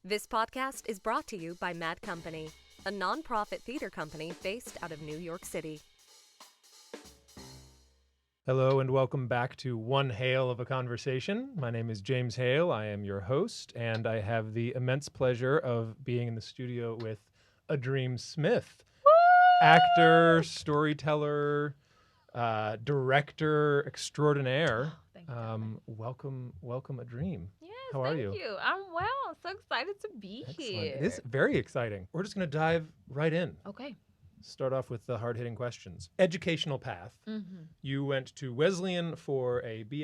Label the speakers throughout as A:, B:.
A: This podcast is brought to you by Mad Company, a nonprofit theater company based out of New York City.
B: Hello and welcome back to One Hale of a Conversation. My name is James Hale. I am your host, and I have the immense pleasure of being in the studio with AhDream Smith, actor, storyteller, director extraordinaire.
C: Thank you.
B: Welcome, AhDream.
C: Yes,
B: How are you?
C: Thank you. I'm well. I'm so excited to be
B: Excellent.
C: here.
B: It is very exciting. We're just going to dive right in.
C: Okay.
B: Start off with the hard-hitting questions. Educational path.
C: Mm-hmm.
B: You went to Wesleyan for a BA,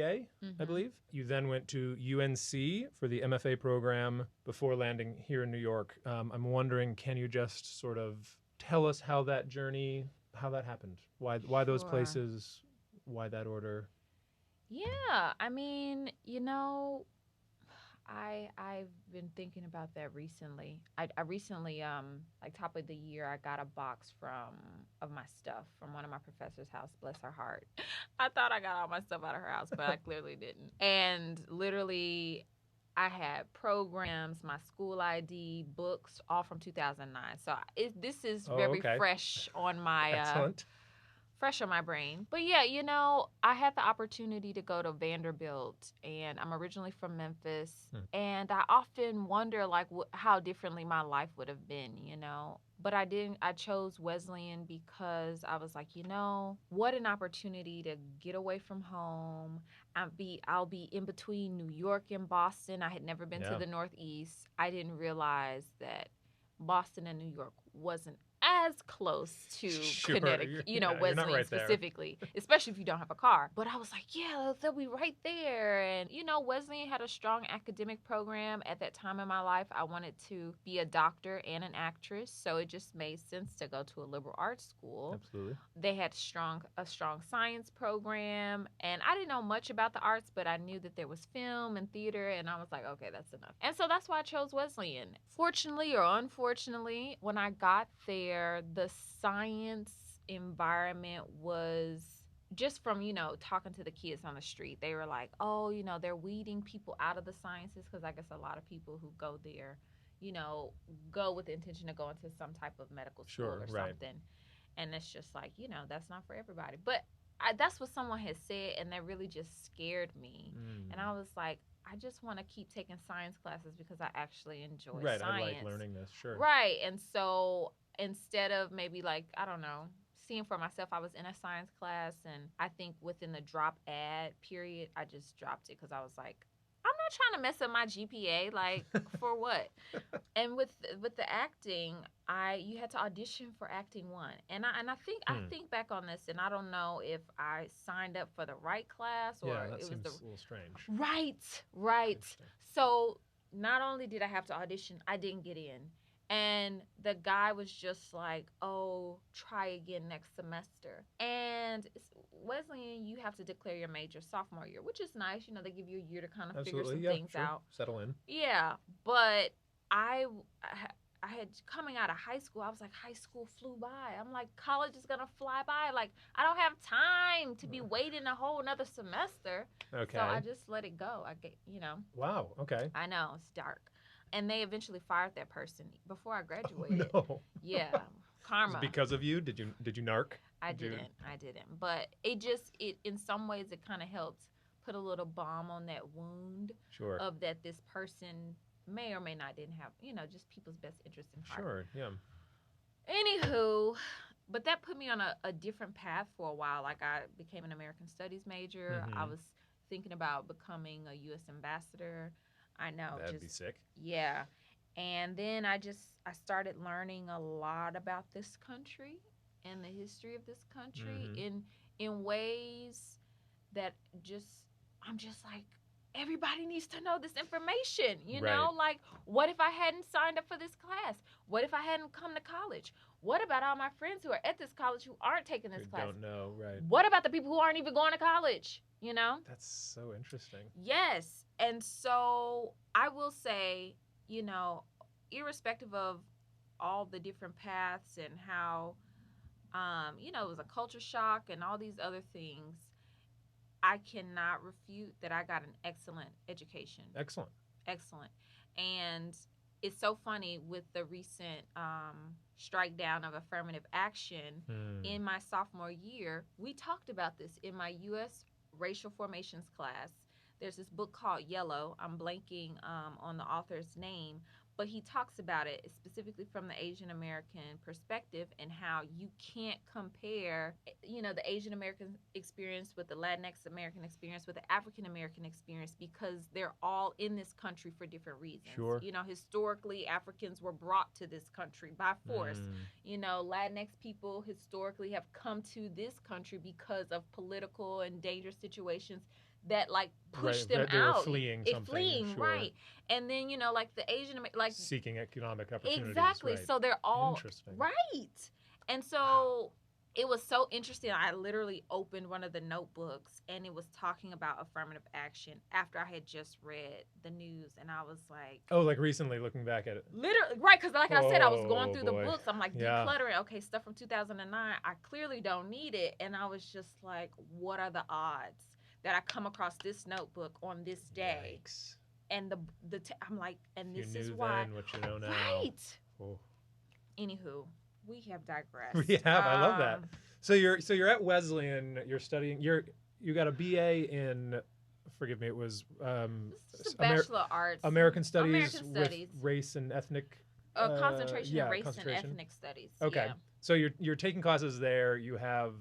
C: Mm-hmm.
B: I believe. You then went to UNC for the MFA program before landing here in New York. I'm wondering, can you just sort of tell us how that journey, how that happened? Why those
C: Sure.
B: places? Why that order?
C: Yeah, I've been thinking about that recently. I recently, like top of the year, I got a box of my stuff from one of my professors' house. Bless her heart. I thought I got all my stuff out of her house, but I clearly didn't. And literally, I had programs, my school ID, books, all from 2009. So this is very
B: okay.
C: fresh on my
B: Excellent.
C: fresh on my brain. But yeah, I had the opportunity to go to Vanderbilt, and I'm originally from Memphis. And I often wonder, like, how differently my life would have been, But I didn't. I chose Wesleyan because I was like, what an opportunity to get away from home. I'll be in between New York and Boston. I had never been to the Northeast. I didn't realize that Boston and New York wasn't as close to Connecticut, Wesleyan
B: right
C: specifically, especially if you don't have a car. But I was like, yeah, they'll be right there. And, Wesleyan had a strong academic program. At that time in my life, I wanted to be a doctor and an actress. So it just made sense to go to a liberal arts school.
B: Absolutely.
C: They had a strong science program. And I didn't know much about the arts, but I knew that there was film and theater. And I was like, okay, that's enough. And so that's why I chose Wesleyan. Fortunately or unfortunately, when I got there, the science environment was just from, talking to the kids on the street. They were like, oh, they're weeding people out of the sciences because I guess a lot of people who go there, go with the intention of going to some type of medical school or something. And it's just like, that's not for everybody. But that's what someone had said, and that really just scared me. And I was like, I just want to keep taking science classes because I actually enjoy science.
B: I like learning this, sure.
C: Right, and so instead of maybe seeing for myself, I was in a science class, and I think within the drop ad period, I just dropped it because I was like, I'm not trying to mess up my GPA, like, for what? And with the acting, you had to audition for acting one, and I think back on this, and I don't know if I signed up for the right class or
B: that
C: it
B: seems
C: was
B: a little strange.
C: Right. So not only did I have to audition, I didn't get in. And the guy was just like, oh, try again next semester. And Wesleyan, you have to declare your major sophomore year, which is nice. They give you a year to kind of figure some things out.
B: Settle in.
C: Yeah, but I had, coming out of high school, I was like, high school flew by. I'm like, college is going to fly by. Like, I don't have time to be waiting a whole another semester.
B: Okay.
C: So I just let it go.
B: Wow, okay.
C: I know, it's dark. And they eventually fired that person before I graduated.
B: Oh, no.
C: Yeah, karma.
B: Was it because of you? Did you narc?
C: I didn't. But it in some ways it kind of helped put a little balm on that wound.
B: Sure.
C: Of that this person may or may not didn't have, just people's best interest in heart.
B: Sure, yeah.
C: Anywho, but that put me on a different path for a while. Like, I became an American Studies major.
B: Mm-hmm.
C: I was thinking about becoming a U.S. ambassador. I know.
B: That'd be sick.
C: Yeah. And then I started learning a lot about this country and the history of this country in ways that I'm just like, everybody needs to know this information, know? Like, what if I hadn't signed up for this class? What if I hadn't come to college? What about all my friends who are at this college who aren't taking this class?
B: Don't know, right.
C: What about the people who aren't even going to college,
B: That's so interesting.
C: Yes. And so I will say, irrespective of all the different paths and how, it was a culture shock and all these other things, I cannot refute that I got an excellent education.
B: Excellent.
C: And it's so funny with the recent strike down of affirmative action. In my sophomore year, we talked about this in my U.S. racial formations class. There's this book called Yellow. I'm blanking on the author's name, but he talks about it specifically from the Asian American perspective and how you can't compare, the Asian American experience with the Latinx American experience with the African American experience, because they're all in this country for different reasons.
B: Sure.
C: Historically, Africans were brought to this country by force. Latinx people historically have come to this country because of political and dangerous situations that pushed them
B: they
C: out.
B: were fleeing something.
C: Fleeing,
B: sure.
C: Right. And then the Asian
B: seeking economic opportunities.
C: Exactly.
B: Right.
C: So they're all
B: interesting.
C: Right. And so it was so interesting. I literally opened one of the notebooks and it was talking about affirmative action after I had just read the news, and I was like,
B: oh, like recently looking back at it.
C: Literally, right, because like I said, I was going through
B: boy.
C: the books. I'm like
B: Yeah.
C: decluttering. Okay, stuff from 2009. I clearly don't need it. And I was just like, what are the odds that I come across this notebook on this day?
B: Yikes.
C: And I'm like, and this
B: you
C: is
B: knew
C: why.
B: then what you know now.
C: Right.
B: Oh.
C: Anywho, we have digressed.
B: We have. I love that. So you're at Wesleyan. You're studying. You got a BA in. Forgive me. It was
C: This is Bachelor of Arts.
B: American Studies
C: American
B: with
C: Studies.
B: race and ethnic.
C: Concentration in race
B: concentration.
C: and ethnic studies.
B: Okay.
C: Yeah.
B: So you're taking classes there. You have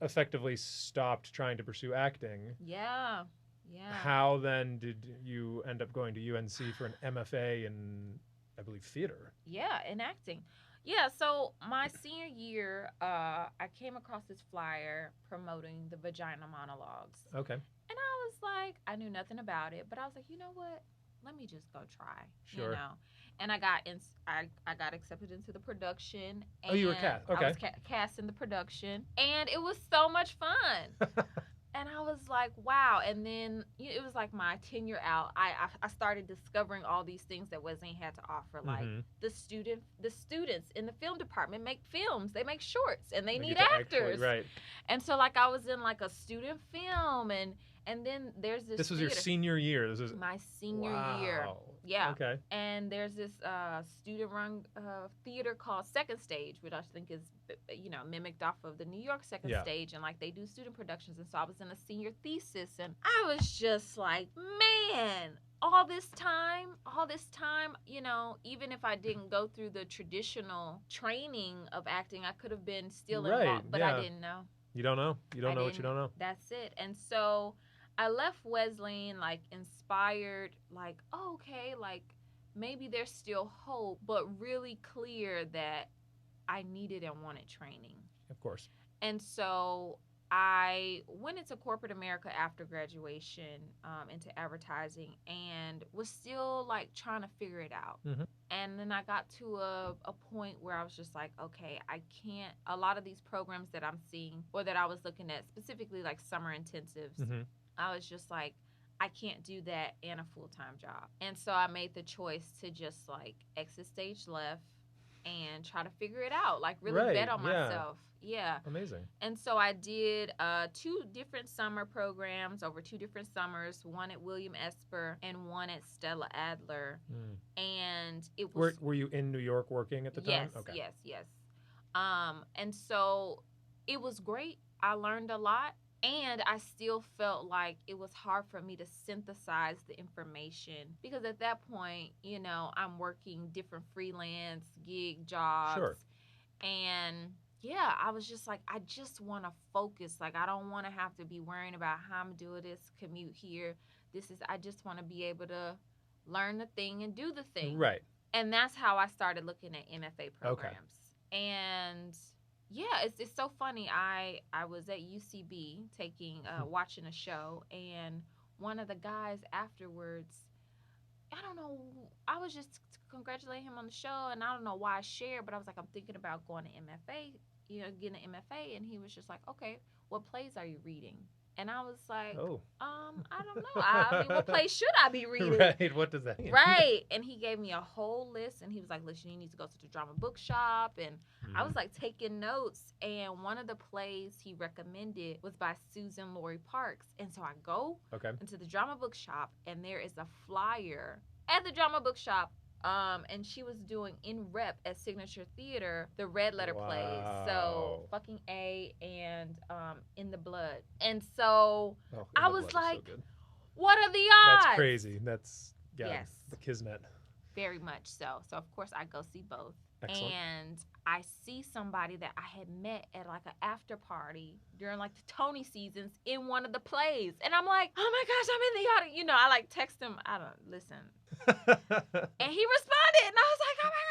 B: effectively stopped trying to pursue acting.
C: Yeah. Yeah.
B: How then did you end up going to UNC for an MFA in, I believe, theater?
C: Yeah, in acting. Yeah, so my senior year, I came across this flyer promoting the vagina monologues.
B: Okay.
C: And I was like, I knew nothing about it, but I was like, you know what? Let me just go try.
B: Sure.
C: And I got accepted into the production. And
B: oh, you were cast. Okay.
C: I was cast in the production, and it was so much fun. And I was like, wow. And then it was like my tenure out. I started discovering all these things that Wesleyan had to offer. Like the students in the film department make films. They make shorts, and they need actors.
B: Right.
C: And so I was in a student film, and then there's this.
B: This was your senior year. This is
C: my senior year.
B: Wow.
C: Yeah.
B: Okay.
C: And there's this student-run theater called Second Stage, which I think is, mimicked off of the New York Second Stage, and they do student productions. And so I was in a senior thesis, and I was just like, man, all this time, even if I didn't go through the traditional training of acting, I could have been still involved, but I didn't know.
B: You don't know. You don't know what you don't know.
C: That's it. And so I left Wesleyan inspired, okay, maybe there's still hope, but really clear that I needed and wanted training.
B: Of course. And
C: so I went into corporate America after graduation, into advertising, and was still trying to figure it out.
B: Mm-hmm.
C: And then I got to a point where I was just like, okay, I can't, a lot of these programs that I'm seeing or that I was looking at, specifically summer intensives,
B: mm-hmm.
C: I was just like, I can't do that and a full-time job. And so I made the choice to just exit stage left and try to figure it out, really bet on myself. Yeah.
B: Amazing.
C: And so I did 2 different summer programs over 2 different summers, one at William Esper and one at Stella Adler. And it was...
B: Were you in New York working at the time?
C: Yes, okay. Yes. And so it was great. I learned a lot. And I still felt like it was hard for me to synthesize the information because at that point, I'm working different freelance gig jobs.
B: Sure.
C: And yeah, I was just like, I just want to focus. I don't want to have to be worrying about how I'm doing this commute here. I just want to be able to learn the thing and do the thing.
B: Right.
C: And that's how I started looking at MFA programs.
B: Okay.
C: And yeah, it's so funny. I was at UCB watching a show, and one of the guys afterwards, I don't know, I was just congratulating him on the show, and I don't know why I shared, but I was like, I'm thinking about going to MFA, getting an MFA, and he was just like, okay, what plays are you reading? And I was like, I don't know. I mean, what place should I be reading?
B: Right, what does that mean?
C: Right. And he gave me a whole list, and he was like, listen, you need to go to the drama bookshop. And I was taking notes, and one of the plays he recommended was by Susan Laurie Parks. And so I go into the drama bookshop, and there is a flyer at the drama bookshop And she was doing in rep at Signature Theater the Red Letter plays. So fucking A and In the Blood. And so
B: Oh,
C: I
B: In the
C: was
B: Blood is
C: like,
B: so good.
C: what are the odds?
B: That's crazy. That's
C: Yes.
B: the kismet.
C: Very much so. So of course I go see both.
B: Excellent.
C: And I see somebody that I had met at like an after party during like the Tony seasons in one of the plays. And I'm like, oh my gosh, I'm in the audience. You know, I like text him, I don't listen. And he responded and I was like, oh my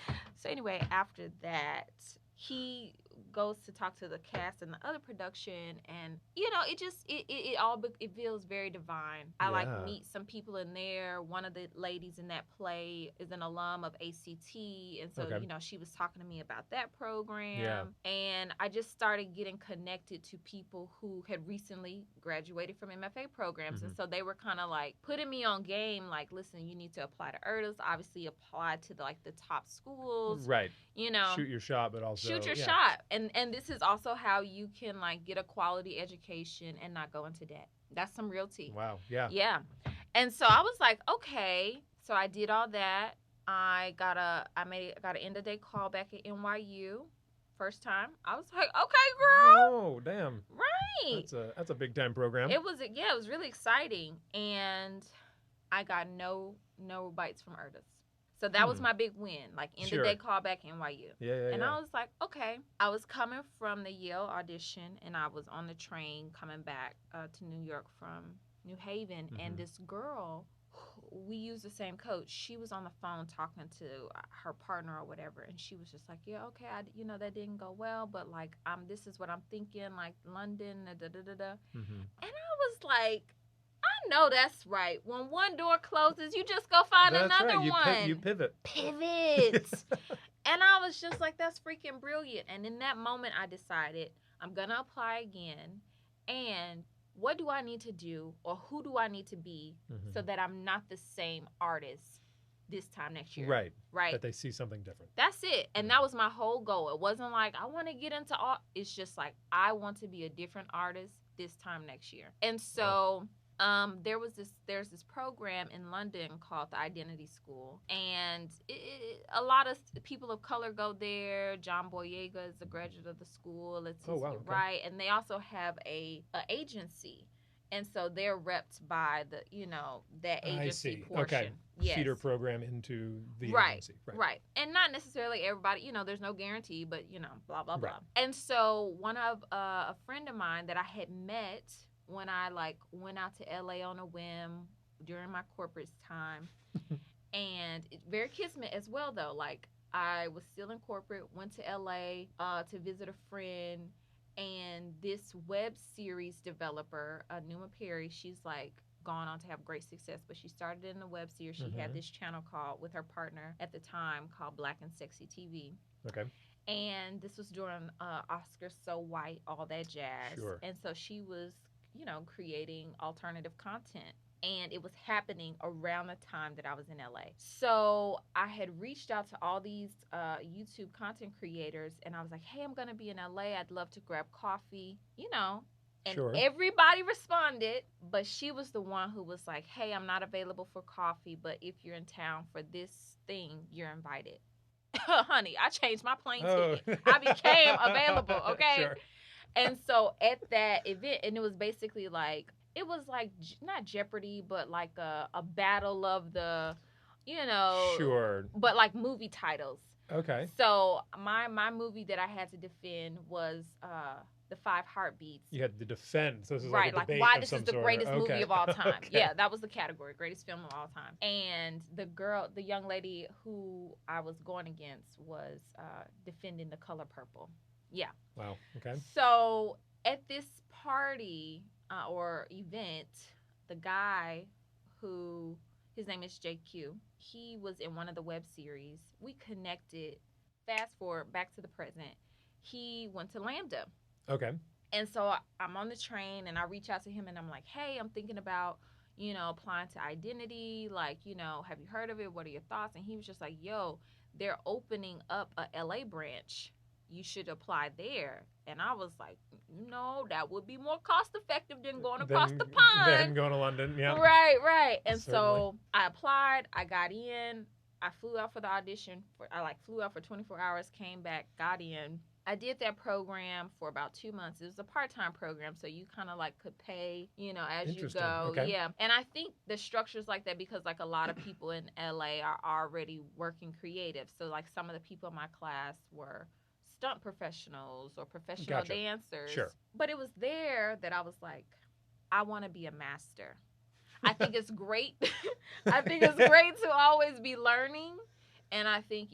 C: gosh. So anyway, after that, he goes to talk to the cast and the other production, and you know, it feels very divine. I like meet some people in there. One of the ladies in that play is an alum of ACT, and so you know, she was talking to me about that program, and I just started getting connected to people who had recently graduated from MFA programs, and so they were kind of like putting me on game, like, listen, you need to apply to ERDAS, obviously apply to the top schools,
B: right?
C: You know,
B: shoot your shot, but also
C: shoot your shot. And this is also how you can like get a quality education and not go into debt. That's some real tea.
B: Wow. Yeah.
C: Yeah. And so I was like, okay. So I did all that. I got an end of day call back at NYU. First time. I was like, okay, girl.
B: Oh, damn.
C: Right.
B: That's a big time program.
C: It was really exciting. And I got no bites from ERDAS. So that was my big win, like end of day callback NYU.
B: Yeah.
C: And I was like, okay. I was coming from the Yale audition, and I was on the train coming back to New York from New Haven, and this girl, we used the same coach. She was on the phone talking to her partner or whatever, and she was just like, yeah, okay, that didn't go well, but like, this is what I'm thinking, like London, da-da-da-da. And I was like, I know that's right. When one door closes, you just go find another one.
B: You pivot.
C: And I was just like, that's freaking brilliant. And in that moment, I decided I'm going to apply again. And what do I need to do, or who do I need to be so that I'm not the same artist this time next year?
B: Right. That they see something different.
C: That's it. And that was my whole goal. It wasn't like I want to get into art. It's just like I want to be a different artist this time next year. And so... there's this program in London called the Identity School, and a lot of people of color go there. John Boyega is a graduate of the school. Right, and they also have a agency, and so they're repped by the that agency portion.
B: Okay.
C: Yes.
B: Feeder program into the agency.
C: Right, and not necessarily everybody. There's no guarantee, but blah blah blah.
B: Right.
C: And so one of a friend of mine that I had met when I went out to LA on a whim during my corporate time, and very kismet as well though. Like I was still in corporate, went to LA to visit a friend, and this web series developer, Numa Perry, she's like gone on to have great success, but she started in the web series. She had this channel called with her partner at the time called Black and Sexy TV.
B: Okay.
C: And this was during Oscar So White, all that jazz.
B: Sure.
C: And so she was creating alternative content, and it was happening around the time that I was in LA. So I had reached out to all these YouTube content creators, and I was like, hey, I'm gonna be in LA, I'd love to grab coffee, and everybody responded, but she was the one who was like, hey, I'm not available for coffee, but if you're in town for this thing, you're invited. Honey, I changed my plane ticket. I became available, okay?
B: Sure.
C: And so at that event, and it was basically like, it was like not Jeopardy, but like a battle of the,
B: Sure.
C: But like movie titles.
B: Okay.
C: So my movie that I had to defend was The Five Heartbeats.
B: You had to defend. So this is
C: right,
B: like a debate
C: why
B: of
C: this
B: some
C: is the
B: sort.
C: greatest movie of all time.
B: Okay.
C: Yeah, that was the category, greatest film of all time. And the young lady who I was going against was defending The Color Purple. Yeah.
B: Wow. Okay.
C: So at this party or event, the guy who, his name is JQ, he was in one of the web series. We connected. Fast forward back to the present. He went to Lambda.
B: Okay.
C: And so I'm on the train, and I reach out to him, and I'm like, hey, I'm thinking about, applying to Identity. Like, have you heard of it? What are your thoughts? And he was just like, yo, they're opening up a LA branch. you should apply there. And I was like, no, that would be more cost effective than going across the pond.
B: Then going to London, yeah.
C: Right. And
B: Certainly.
C: so I applied, I got in, I flew out for the audition. I flew out for 24 hours, came back, got in. I did that program for about 2 months. It was a part-time program, so you kind of like could pay, as you go.
B: Okay.
C: Yeah. And I think the structure's like that because like a lot of people in LA are already working creative. So like some of the people in my class were stunt professionals or professional dancers.
B: Sure.
C: But it was there that I was like, I want to be a master. I think it's great. I think it's great to always be learning. And I think,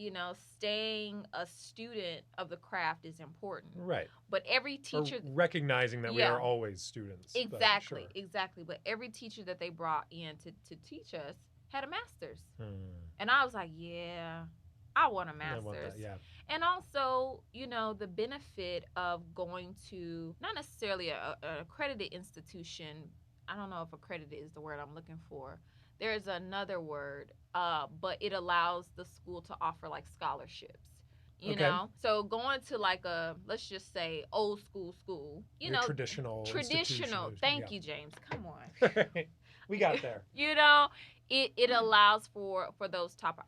C: staying a student of the craft is important.
B: Right.
C: But every teacher...
B: Or recognizing that we are always students.
C: Exactly. But every teacher that they brought in to teach us had a master's. And I was like, yeah, I want a master's.
B: I want that, yeah.
C: And also, the benefit of going to not necessarily an accredited institution. I don't know if accredited is the word I'm looking for. There's another word, but it allows the school to offer like scholarships. You know, so going to like let's just say old school,
B: traditional.
C: Thank you, James. Come on.
B: We got there.
C: It allows for those type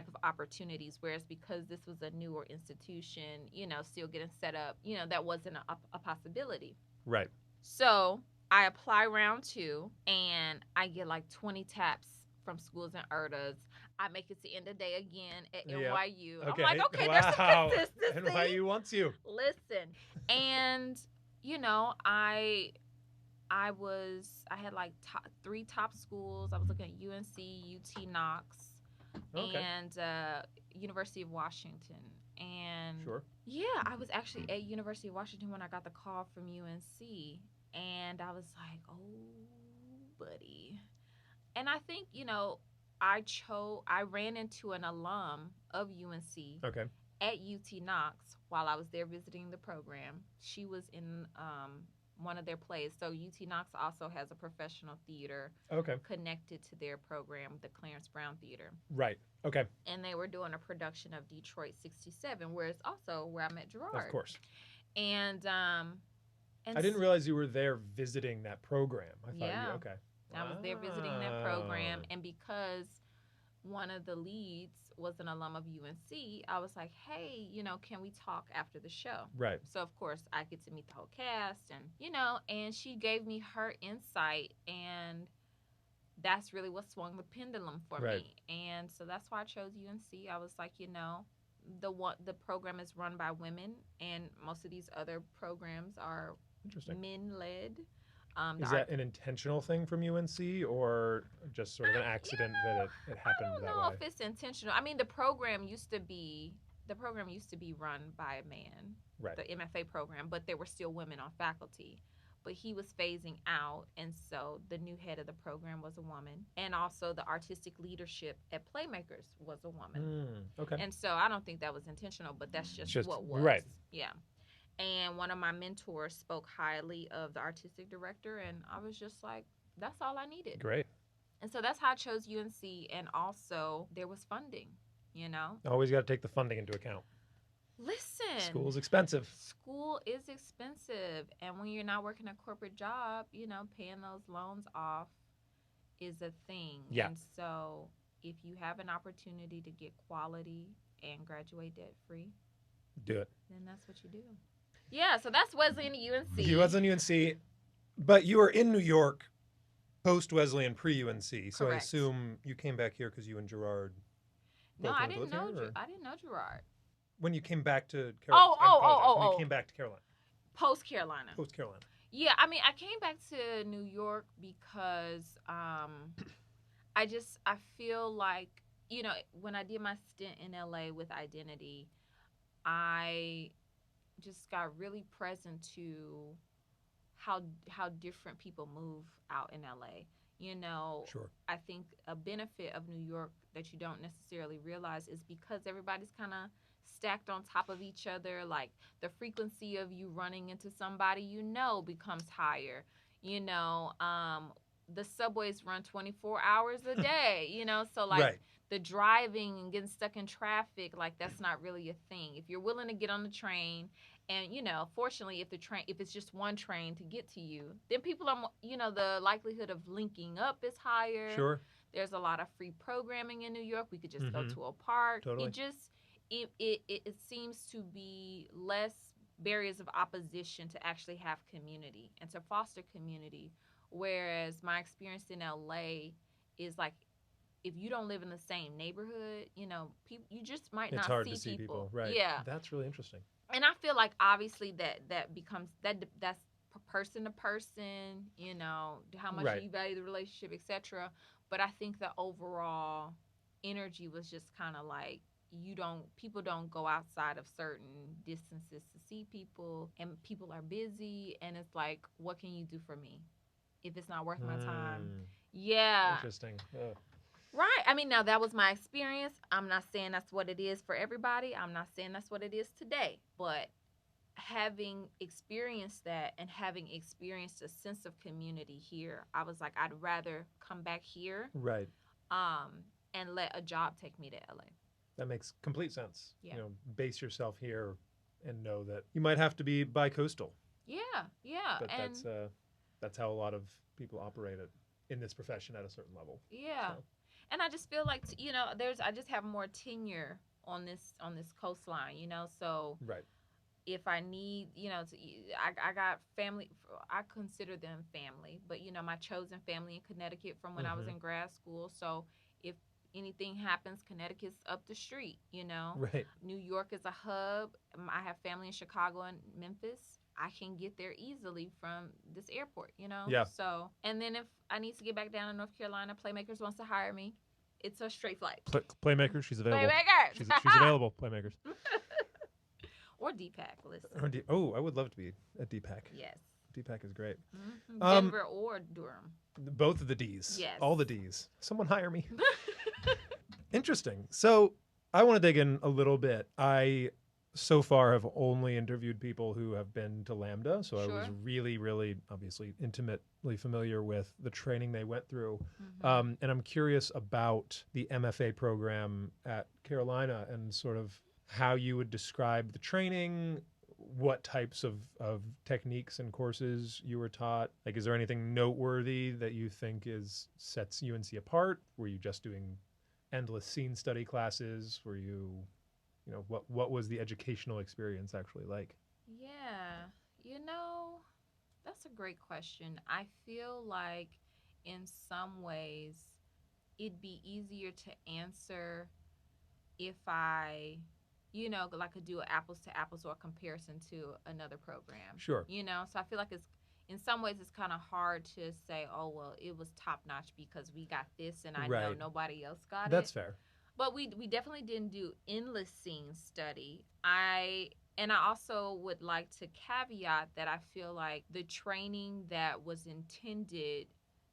C: of opportunities, whereas because this was a newer institution, still getting set up, that wasn't a possibility.
B: Right.
C: So I apply round 2 and I get like 20 taps from schools and IRTAs. I make it to end of day again at NYU.
B: Okay.
C: I'm like, okay, there's some consistency.
B: NYU wants you.
C: Listen. And, I had like 3 top schools. I was looking at UNC, UT Knox, and University of Washington. And yeah, I was actually at University of Washington when I got the call from UNC. And I was like, oh, buddy. And I think, I ran into an alum of UNC at UT Knox while I was there visiting the program. She was in one of their plays. So UT Knox also has a professional theater connected to their program, the Clarence Brown Theater.
B: Right. Okay.
C: And they were doing a production of Detroit 67, where it's also where I met Gerard.
B: Of course.
C: And
B: I didn't realize you were there visiting that program. I thought you
C: I was there visiting that program, and because one of the leads was an alum of UNC, I was like, hey, can we talk after the show?
B: Right.
C: So, of course, I get to meet the whole cast, and, and she gave me her insight, and that's really what swung the pendulum for me. And so that's why I chose UNC. I was like, the program is run by women, and most of these other programs are men-led.
B: Is that an intentional thing from UNC or just sort of an accident that it happened that way?
C: I don't know if it's intentional. I mean, the program used to be run by a man, the MFA program, but there were still women on faculty. But he was phasing out, and so the new head of the program was a woman. And also the artistic leadership at Playmakers was a woman. And so I don't think that was intentional, but that's just what was.
B: Right.
C: Yeah. And one of my mentors spoke highly of the artistic director, and I was just like, that's all I needed.
B: Great.
C: And so that's how I chose UNC, and also there was funding,
B: Always got to take the funding into account.
C: Listen.
B: School's expensive.
C: School is expensive, and when you're not working a corporate job, paying those loans off is a thing.
B: Yeah.
C: And so if you have an opportunity to get quality and graduate debt-free,
B: do it.
C: Then that's what you do. Yeah, so that's Wesleyan UNC.
B: You Wesleyan UNC, but you were in New York post-Wesleyan, pre-UNC. So
C: Correct.
B: I assume you came back here because you and Gerard
C: No,
B: both
C: I
B: went to
C: didn't
B: live
C: know.
B: here, or-
C: I didn't know Gerard.
B: When you came back to Carolina. When you came back to Carolina.
C: Post Carolina.
B: Post Carolina.
C: Yeah, I mean, I came back to New York because I feel like, when I did my stint in LA with Identity, I just got really present to how different people move out in LA.
B: Sure.
C: I think a benefit of New York that you don't necessarily realize is because everybody's kind of stacked on top of each other, like the frequency of you running into somebody becomes higher. The subways run 24 hours a day, so like the driving and getting stuck in traffic, like that's not really a thing. If you're willing to get on the train, and fortunately, if it's just one train to get to you, then people are, the likelihood of linking up is higher.
B: Sure.
C: There's a lot of free programming in New York. We could just go
B: Mhm.
C: to a park.
B: Totally.
C: It seems to be less barriers of opposition to actually have community and to foster community. Whereas my experience in LA is like, if you don't live in the same neighborhood, people, you just might
B: It's
C: not
B: hard
C: see
B: to see people. Right.
C: Yeah.
B: That's really interesting.
C: And I feel like obviously that becomes that's person to person, how much
B: Right.
C: you value the relationship, etc. But I think the overall energy was just kind of like, people don't go outside of certain distances to see people, and people are busy, and it's like, what can you do for me if it's not worth my time? Yeah.
B: Interesting. Yeah.
C: Right. I mean, now that was my experience. I'm not saying that's what it is for everybody. I'm not saying that's what it is today. But having experienced that and having experienced a sense of community here, I was like, I'd rather come back here,
B: Right.
C: and let a job take me to LA.
B: That makes complete sense.
C: Yeah.
B: Base yourself here and know that you might have to be bi-coastal.
C: Yeah, yeah.
B: But
C: And
B: that's how a lot of people operate it in this profession at a certain level.
C: yeah.
B: So.
C: And I just feel like, I just have more tenure on this coastline, so
B: Right.
C: if I need, I got family, I consider them family, but my chosen family in Connecticut from when I was in grad school. So if anything happens, Connecticut's up the street,
B: Right.
C: New York is a hub. I have family in Chicago and Memphis. I can get there easily from this airport,
B: Yeah.
C: So, and then if I need to get back down to North Carolina, Playmakers wants to hire me, it's a straight flight.
B: Playmakers, she's available.
C: Playmakers!
B: She's available, Playmakers.
C: Or DPAC, listen.
B: I would love to be at DPAC.
C: Yes.
B: DPAC is great.
C: Mm-hmm. Denver or Durham.
B: Both of the Ds.
C: Yes.
B: All the Ds. Someone hire me. Interesting. So I want to dig in a little bit. I so far have only interviewed people who have been to Lambda, so I was really, really obviously intimately familiar with the training they went through. And I'm curious about the MFA program at Carolina and sort of how you would describe the training, what types of techniques and courses you were taught. Like, is there anything noteworthy that you think sets UNC apart? Were you just doing endless scene study classes? Were you, what was the educational experience actually like?
C: Yeah, that's a great question. I feel like in some ways it'd be easier to answer if I, like could do an apples to apples or a comparison to another program.
B: Sure.
C: So I feel like in some ways it's kind of hard to say, oh, well, it was top notch because we got this and I know nobody else got
B: That's fair.
C: But we definitely didn't do endless scene study. I also would like to caveat that I feel like the training that was intended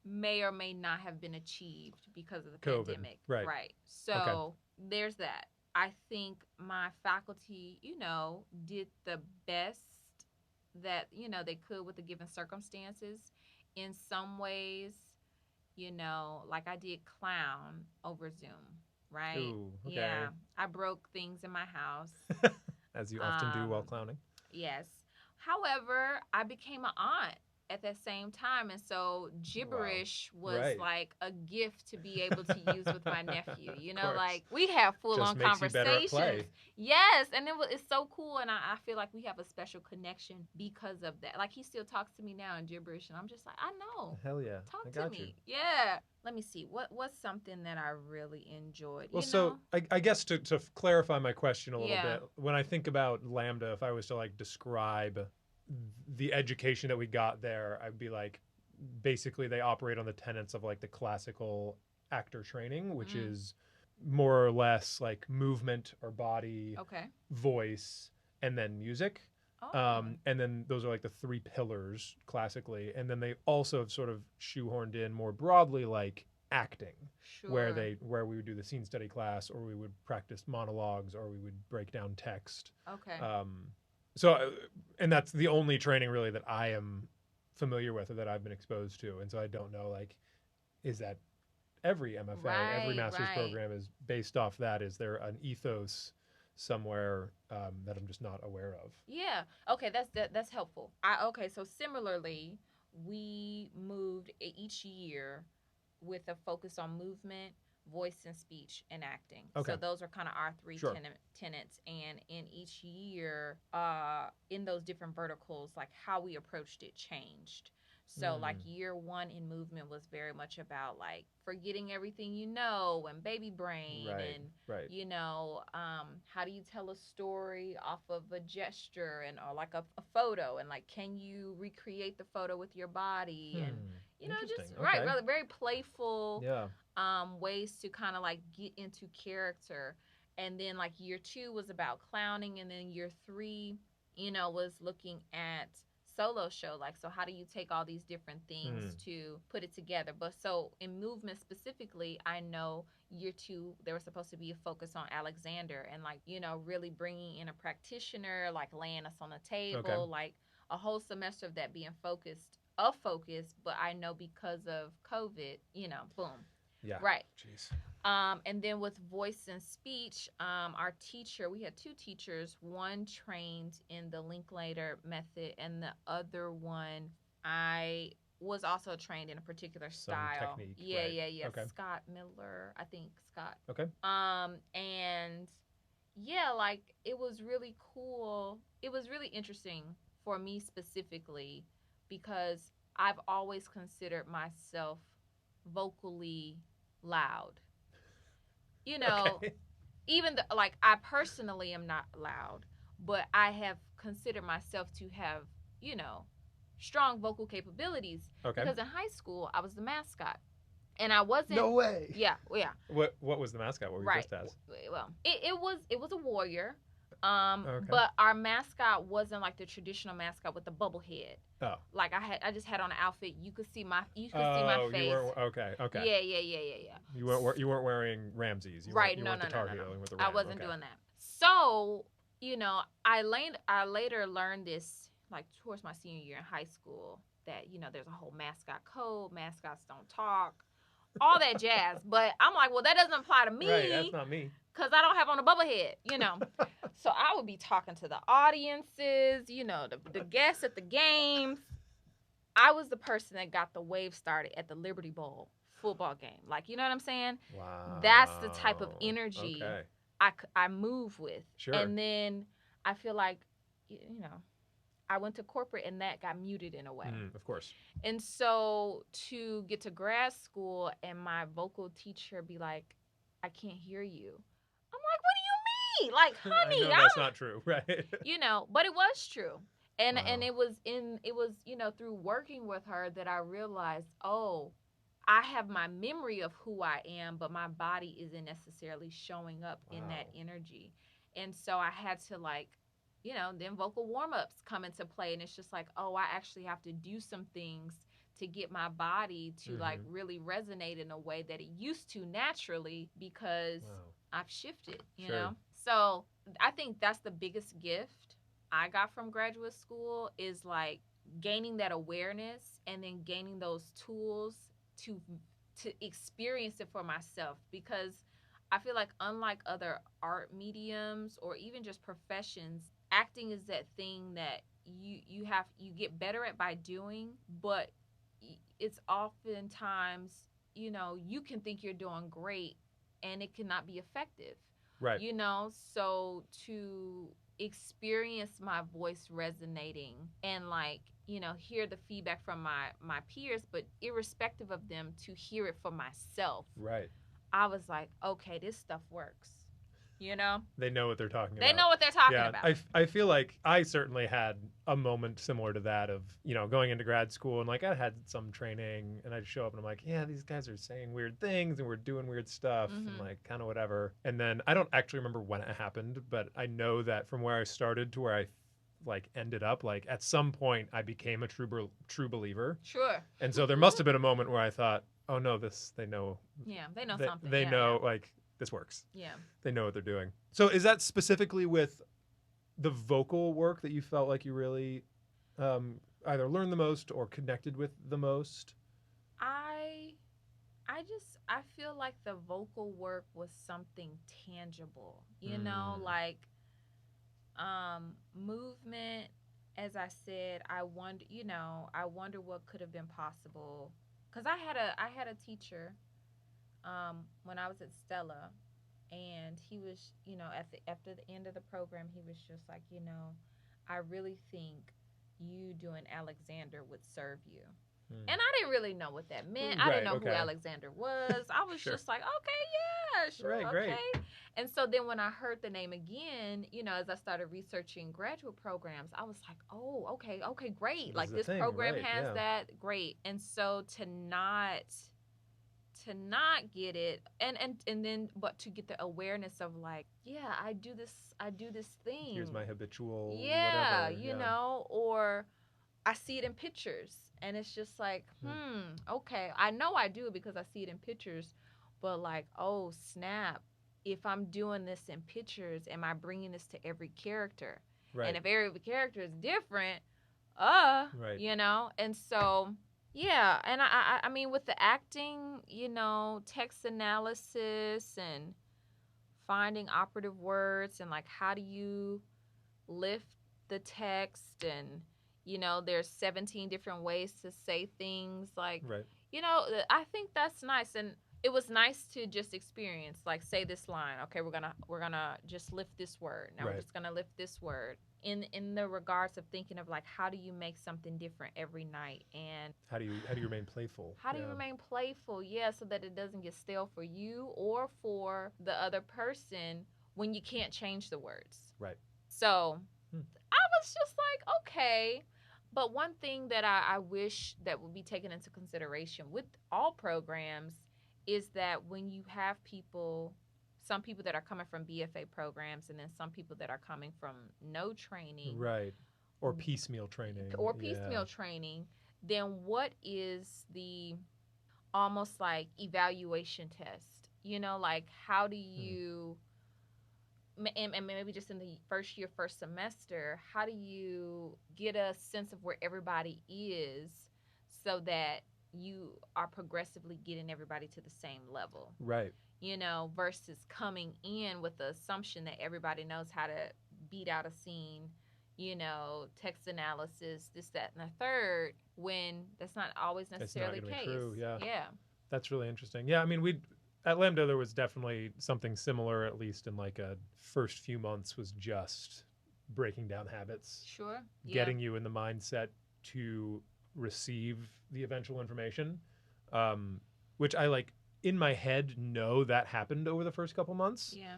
C: may or may not have been achieved because of the
B: COVID.
C: pandemic.
B: Right.
C: So there's that. I think my faculty, did the best that, they could with the given circumstances. In some ways, like I did clown over Zoom, right?
B: Ooh, okay.
C: Yeah. I broke things in my house.
B: As you often do while clowning.
C: Yes. However, I became an aunt at that same time, and so gibberish was like a gift to be able to use with my nephew. Like we have full-on conversations. Yes, and it's so cool, and I feel like we have a special connection because of that. Like he still talks to me now in gibberish, and I'm just like, I know.
B: Hell yeah.
C: Talk to me.
B: You.
C: Yeah. Let me see. What's something that I really enjoyed?
B: Well, so I guess to clarify my question a little bit, when I think about Lambda, if I was to describe the education that we got there, I'd be like, basically they operate on the tenets of the classical actor training, which is more or less like movement or body, voice, and then music. And then those are the three pillars classically. And then they also have sort of shoehorned in more broadly acting, where we would do the scene study class, or we would practice monologues, or we would break down text. So, and that's the only training really that I am familiar with or that I've been exposed to. And so I don't know, is that every MFA, every
C: Right,
B: master's
C: right.
B: program is based off that. Is there an ethos somewhere that I'm just not aware of?
C: Yeah. Okay, that's helpful. Okay, so similarly, we moved each year with a focus on movement, voice and speech, and acting.
B: Okay.
C: So those are kind of our three
B: Sure.
C: tenets. And in each year, in those different verticals, like how we approached it changed. So like year one in movement was very much about like forgetting everything you know and baby brain and
B: Right.
C: you know, how do you tell a story off of a gesture and or like a photo and like can you recreate the photo with your body and you know just
B: Interesting.
C: right
B: Okay.
C: really very playful
B: Yeah.
C: ways to kind of like get into character. And then like year two was about clowning, and then year three, you know, was looking at solo show, like so how do you take all these different things to put it together. But so in movement specifically, I know year two there was supposed to be a focus on Alexander and like you know really bringing in a practitioner, like laying us on the table, like a whole semester of that being focus. But I know because of COVID, you know, boom.
B: Yeah.
C: Right.
B: Jeez.
C: And then with voice and speech, our teacher, we had two teachers. One trained in the Linklater method, and the other one, I was also trained in a particular style.
B: Technique.
C: Yeah,
B: right.
C: yeah.
B: Okay.
C: Scott Miller, I think Scott.
B: Okay.
C: And yeah, like it was really cool. It was really interesting for me specifically because I've always considered myself vocally loud. You know,
B: Okay.
C: even like I personally am not loud, but I have considered myself to have, you know, strong vocal capabilities.
B: Okay.
C: Because in high school, I was the mascot. And I wasn't.
B: No way.
C: Yeah, yeah.
B: What was the mascot? What were you
C: Right.
B: just as?
C: Well, it was a warrior.
B: Okay.
C: But our mascot wasn't like the traditional mascot with the bubble head.
B: Oh.
C: Like I just had on an outfit. You could see my face.
B: You weren't okay.
C: Yeah.
B: You weren't wearing Ramses. You
C: Right.
B: weren't,
C: No.
B: the Tar Heel with the
C: I
B: Ram.
C: wasn't
B: Okay.
C: doing that. So, you know, I later learned this like towards my senior year in high school that, you know, there's a whole mascot code, mascots don't talk, all that jazz. But I'm like, well, that doesn't apply to me.
B: Right, that's not me.
C: Because I don't have on a bubble head, you know. So I would be talking to the audiences, you know, the guests at the games. I was the person that got the wave started at the Liberty Bowl football game. Like, you know what I'm saying?
B: Wow.
C: That's the type of energy
B: Okay.
C: I move with.
B: Sure.
C: And then I feel like, you know, I went to corporate and that got muted in a way.
B: Of course.
C: And so to get to grad school and my vocal teacher be like, I can't hear you. I'm like, what do you mean? Like, honey,
B: I know that's not true, right?
C: you know, but it was true. And
B: Wow.
C: and it was you know, through working with her that I realized, oh, I have my memory of who I am, but my body isn't necessarily showing up in that energy. And so I had to like, you know, then vocal warm-ups come into play, and it's just like, oh, I actually have to do some things to get my body to like really resonate in a way that it used to naturally because I've shifted, you know? So I think that's the biggest gift I got from graduate school is like gaining that awareness and then gaining those tools to experience it for myself, because I feel like unlike other art mediums or even just professions, acting is that thing that you get better at by doing, but it's oftentimes, you know, you can think you're doing great and it cannot be effective.
B: Right.
C: You know, so to experience my voice resonating and like, you know, hear the feedback from my peers, but irrespective of them, to hear it for myself.
B: Right.
C: I was like, okay, this stuff works. You know?
B: They know what they're talking about.
C: They know what they're talking about.
B: I feel like I certainly had a moment similar to that of, you know, going into grad school and like I had some training and I'd show up and I'm like, yeah, these guys are saying weird things and we're doing weird stuff and like kind of whatever. And then I don't actually remember when it happened, but I know that from where I started to where I like ended up, like at some point I became a true believer.
C: Sure.
B: And so there must have been a moment where I thought, oh no, they know.
C: Yeah, they know something.
B: They know like this works.
C: Yeah.
B: They know what they're doing. So is that specifically with the vocal work that you felt like you really either learned the most or connected with the most?
C: I I feel like the vocal work was something tangible, you know, like movement. As I said, I wonder what could have been possible, because I had a teacher when I was at Stella, and he was, after the end of the program, he was just like, I really think you doing Alexander would serve you. And I didn't really know what that meant. I didn't know who Alexander was. I was just like, okay, yeah, sure,
B: right,
C: okay.
B: Great.
C: And so then when I heard the name again, as I started researching graduate programs, I was like, oh, okay, great. Like this program has that, great. And so to not get it, and then but to get the awareness of like, yeah, I do this thing.
B: Here's my habitual
C: whatever. Or I see it in pictures, and it's just like, okay, I know I do it because I see it in pictures, but like, oh snap, if I'm doing this in pictures, am I bringing this to every character?
B: Right.
C: And if every character is different,
B: right.
C: And so, yeah, and I mean, with the acting, text analysis and finding operative words, and like, how do you lift the text, and there's 17 different ways to say things, like,
B: right.
C: I think that's nice. And it was nice to just experience, like, say this line, okay, we're gonna just lift this word, now we're just gonna lift this word, in the regards of thinking of like, how do you make something different every night, and
B: how do you remain playful,
C: how do you remain playful, so that it doesn't get stale for you or for the other person when you can't change the words.
B: Right.
C: So I was just like, okay. But one thing that I wish that would be taken into consideration with all programs is that when you have some people that are coming from BFA programs, and then some people that are coming from no training.
B: Right. Or piecemeal training.
C: Training, then what is the almost like evaluation test? Like, how do you... And maybe just in the first semester, how do you get a sense of where everybody is so that you are progressively getting everybody to the same level?
B: Right.
C: Versus coming in with the assumption that everybody knows how to beat out a scene, text analysis, this, that, and the third, when that's not always necessarily the case.
B: True, yeah.
C: Yeah.
B: That's really interesting. Yeah, I mean, at Lambda, there was definitely something similar, at least in like a first few months, was just breaking down habits.
C: Sure. Yeah.
B: Getting you in the mindset to receive the eventual information, which I like in my head know that happened over the first couple months.
C: Yeah.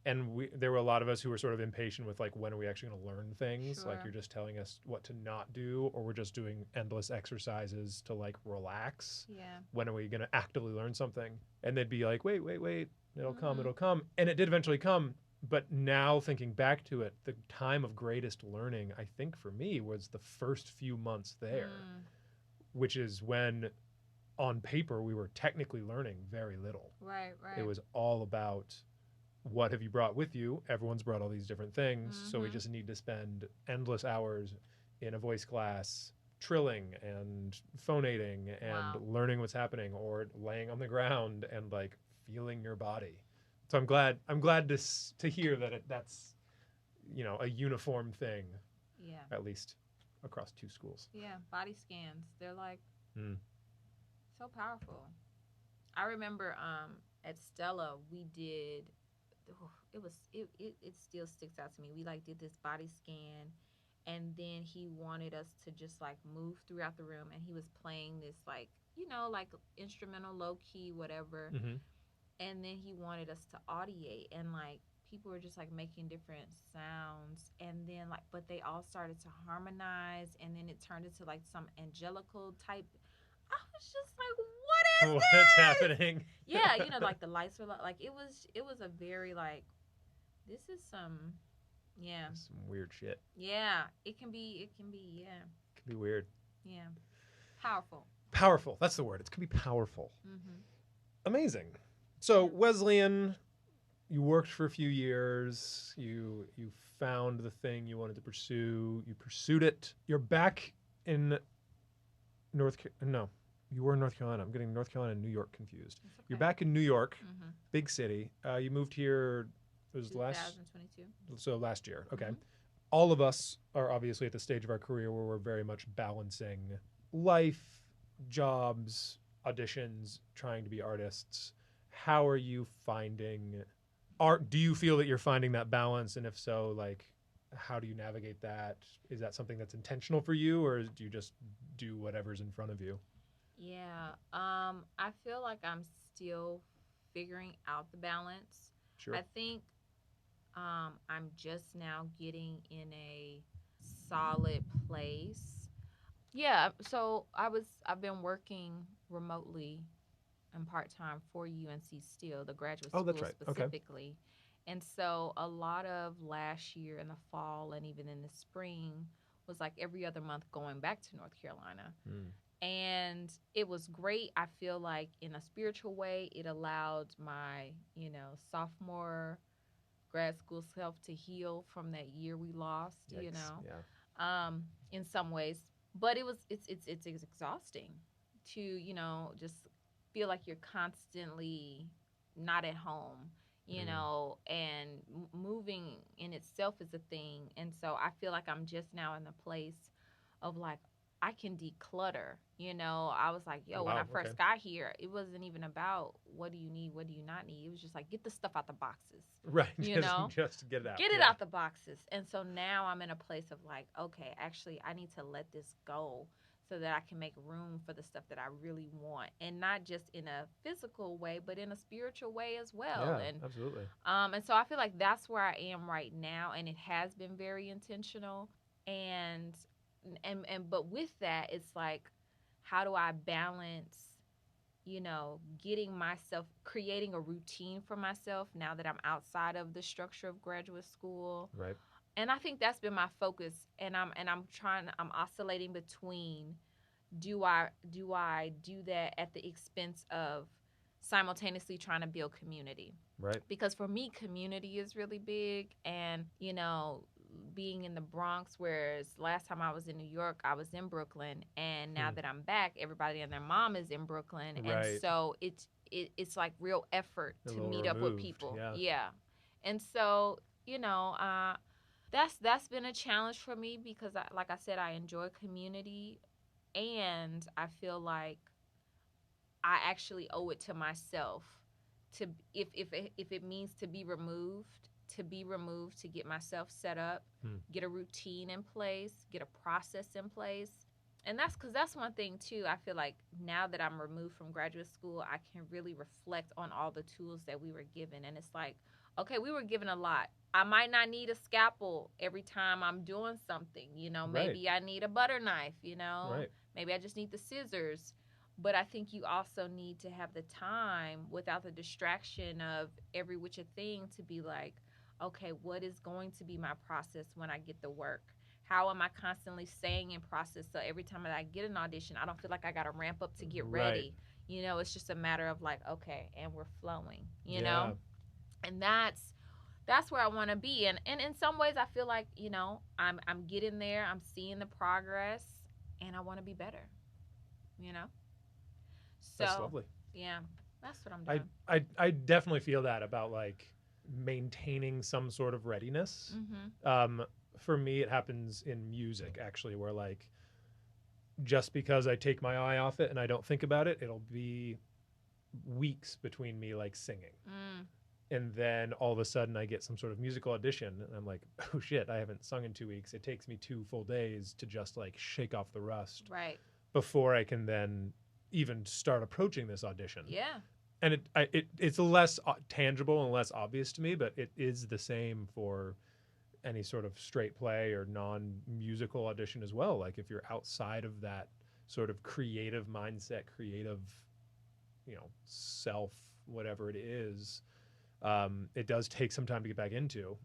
B: And there were a lot of us who were sort of impatient with like, when are we actually going to learn things?
C: Sure.
B: Like, you're just telling us what to not do, or we're just doing endless exercises to like relax.
C: Yeah.
B: When are we going to actively learn something? And they'd be like, wait, it'll come. And it did eventually come. But now thinking back to it, the time of greatest learning, I think for me, was the first few months there, which is when on paper we were technically learning very little.
C: Right.
B: It was all about, what have you brought with you? Everyone's brought all these different things. So we just need to spend endless hours in a voice class trilling and phonating and learning what's happening, or laying on the ground and like feeling your body. So I'm glad to hear that that's a uniform thing.
C: Yeah.
B: At least across two schools.
C: Yeah, body scans. They're like so powerful. I remember at Stella we did... it still sticks out to me. We like did this body scan, and then he wanted us to just like move throughout the room, and he was playing this like like instrumental, low key, whatever. And then he wanted us to audiate, and like people were just like making different sounds, and then like, but they all started to harmonize, and then it turned into like some angelical type. I was just like,
B: what's happening?
C: Yeah, like the lights were like it was a very like, this is some
B: weird shit.
C: Yeah, it can be yeah.
B: It can be weird.
C: Yeah. Powerful.
B: That's the word. It can be powerful. Amazing. So Wesleyan, you worked for a few years. You found the thing you wanted to pursue. You pursued it. You're back in You were in North Carolina. I'm getting North Carolina and New York confused.
C: It's okay.
B: You're back in New York,
C: Mm-hmm.
B: big city. You moved here, it was
C: 2022.
B: last year. Okay.
C: Mhm.
B: All of us are obviously at the stage of our career where we're very much balancing life, jobs, auditions, trying to be artists. How are you finding art? Do you feel that you're finding that balance? And if so, like, how do you navigate that? Is that something that's intentional for you, or do you just do whatever's in front of you?
C: Yeah. I feel like I'm still figuring out the balance.
B: Sure.
C: I think I'm just now getting in a solid place. Yeah, so I've been working remotely and part-time for UNC Steel, the graduate
B: Oh,
C: school
B: that's right. Okay.
C: specifically. And so a lot of last year in the fall and even in the spring was like every other month going back to North Carolina.
B: Mm.
C: And it was great. I feel like in a spiritual way, it allowed my, sophomore grad school self to heal from that year we lost,
B: Yikes. Yeah.
C: in some ways. But it's exhausting to, just feel like you're constantly not at home, and moving in itself is a thing. And so I feel like I'm just now in the place of like, I can declutter. I was like, yo, when
B: Wow,
C: I first
B: okay.
C: got here, it wasn't even about what do you need, what do you not need. It was just like, get the stuff out the boxes.
B: Right.
C: You know?
B: Just get it out.
C: Get it
B: Yeah.
C: out the boxes. And so now I'm in a place of like, okay, actually, I need to let this go so that I can make room for the stuff that I really want. And not just in a physical way, but in a spiritual way as well.
B: Yeah,
C: And
B: absolutely.
C: and so I feel like that's where I am right now, and it has been very intentional. And but with that, it's like, how do I balance, getting myself, creating a routine for myself now that I'm outside of the structure of graduate school.
B: Right.
C: And I think that's been my focus. And I'm oscillating between, do I do that at the expense of simultaneously trying to build community?
B: Right.
C: Because for me, community is really big. And being in the Bronx, whereas last time I was in New York, I was in Brooklyn, and now that I'm back, everybody and their mom is in Brooklyn.
B: Right.
C: And so it's like real effort
B: A
C: to
B: little
C: meet up with
B: removed,
C: people.
B: yeah.
C: And so that's been a challenge for me because like I said, I enjoy community, and I feel like I actually owe it to myself to, if it means to be removed, to get myself set up, get a routine in place, get a process in place. And that's one thing too. I feel like now that I'm removed from graduate school, I can really reflect on all the tools that we were given. And it's like, okay, we were given a lot. I might not need a scalpel every time I'm doing something, maybe I need a butter knife,
B: Right.
C: maybe I just need the scissors. But I think you also need to have the time without the distraction of every which a thing to be like, okay, what is going to be my process when I get the work? How am I constantly staying in process so every time that I get an audition, I don't feel like I got to ramp up to get ready. It's just a matter of like, okay, and we're flowing, know? And that's where I want to be. And in some ways I feel like, I'm getting there. I'm seeing the progress, and I want to be better, So,
B: That's lovely.
C: Yeah, that's what I'm doing.
B: I definitely feel that about like maintaining some sort of readiness.
C: Mm-hmm.
B: For me, it happens in music actually, where like just because I take my eye off it and I don't think about it, it'll be weeks between me like singing. And then all of a sudden I get some sort of musical audition and I'm like, oh shit, I haven't sung in 2 weeks. It takes me 2 full days to just like shake off the rust.
C: Right.
B: Before I can then even start approaching this audition.
C: Yeah.
B: And it's less tangible and less obvious to me, but it is the same for any sort of straight play or non-musical audition as well. Like if you're outside of that sort of creative mindset, creative, self, whatever it is, it does take some time to get back into.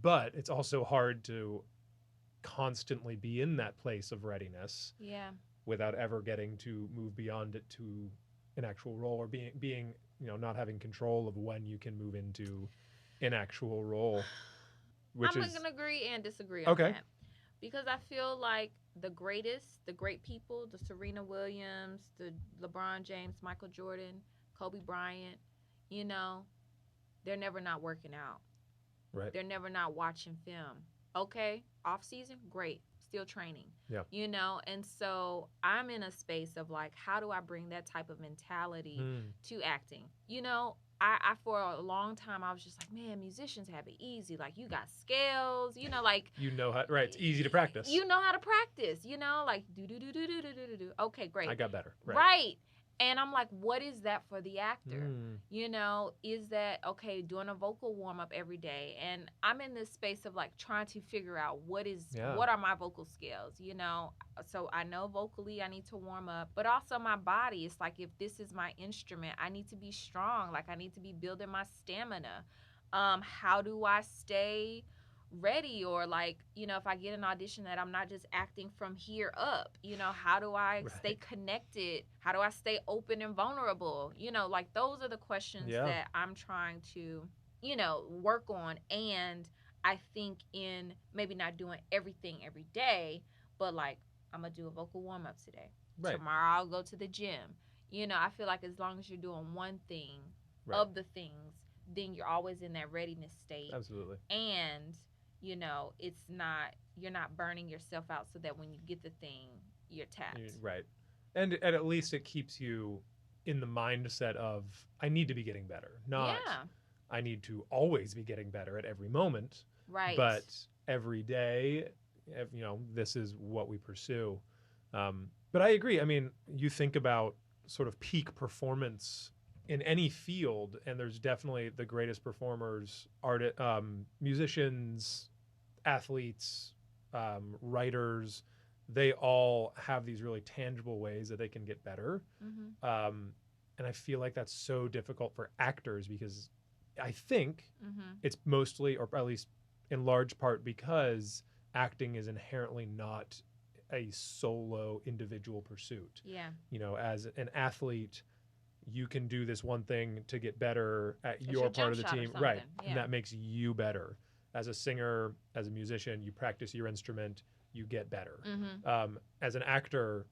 B: But it's also hard to constantly be in that place of readiness.
C: Yeah.
B: Without ever getting to move beyond it to an actual role, or being not having control of when you can move into an actual role.
C: I'm going to agree and disagree on that. Because I feel like the great people, the Serena Williams, the LeBron James, Michael Jordan, Kobe Bryant, you know, they're never not working out.
B: Right.
C: They're never not watching film. Okay, off season, great, still training.
B: Yeah.
C: You know, and so I'm in a space of like, how do I bring that type of mentality to acting? You know, I for a long time I was just like, man, musicians have it easy. Like you got scales, you know, like
B: You know how, right? It's easy to practice.
C: you know how to practice, you know, like do do do do do do do do. Okay, great.
B: I got better.
C: Right. And I'm like, what is that for the actor? You know, is that, okay, doing a vocal warm-up every day? And I'm in this space of like trying to figure out what are my vocal skills, you know? So I know vocally I need to warm up, but also my body. It's like, if this is my instrument, I need to be strong. Like I need to be building my stamina. How do I stay ready? Or like, you know, if I get an audition that I'm not just acting from here up, you know, how do I stay connected? How do I stay open and vulnerable? You know, like those are the questions that I'm trying to, you know, work on. And I think in maybe not doing everything every day, but like I'm gonna do a vocal warm-up today. Tomorrow I'll go to the gym. You know, I feel like as long as you're doing one thing of the things, then you're always in that readiness state.
B: Absolutely.
C: And you know, you're not burning yourself out so that when you get the thing, you're tapped.
B: Right. And at least it keeps you in the mindset of, I need to be getting better. Not, I need to always be getting better at every moment.
C: Right.
B: But every day, you know, this is what we pursue. But I agree. I mean, you think about sort of peak performance in any field, and there's definitely the greatest performers, musicians, athletes, writers. They all have these really tangible ways that they can get better. And I feel like that's so difficult for actors because I think it's mostly, or at least in large part, because acting is inherently not a solo individual pursuit.
C: Yeah.
B: You know, as an athlete, you can do this one thing to get better at your part of the team. Right. Yeah. And that makes you better. As a singer, as a musician, you practice your instrument, you get better. As an actor,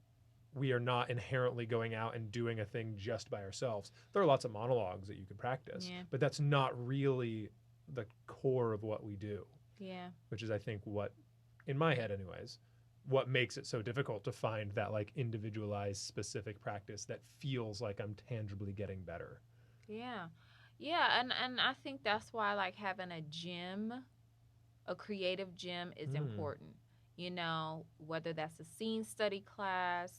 B: we are not inherently going out and doing a thing just by ourselves. There are lots of monologues that you can practice, but that's not really the core of what we do.
C: Yeah.
B: Which is, I think, what, in my head anyways, what makes it so difficult to find that like individualized specific practice that feels like I'm tangibly getting better.
C: Yeah. Yeah, and I think that's why like having a gym, a creative gym is important. You know, whether that's a scene study class,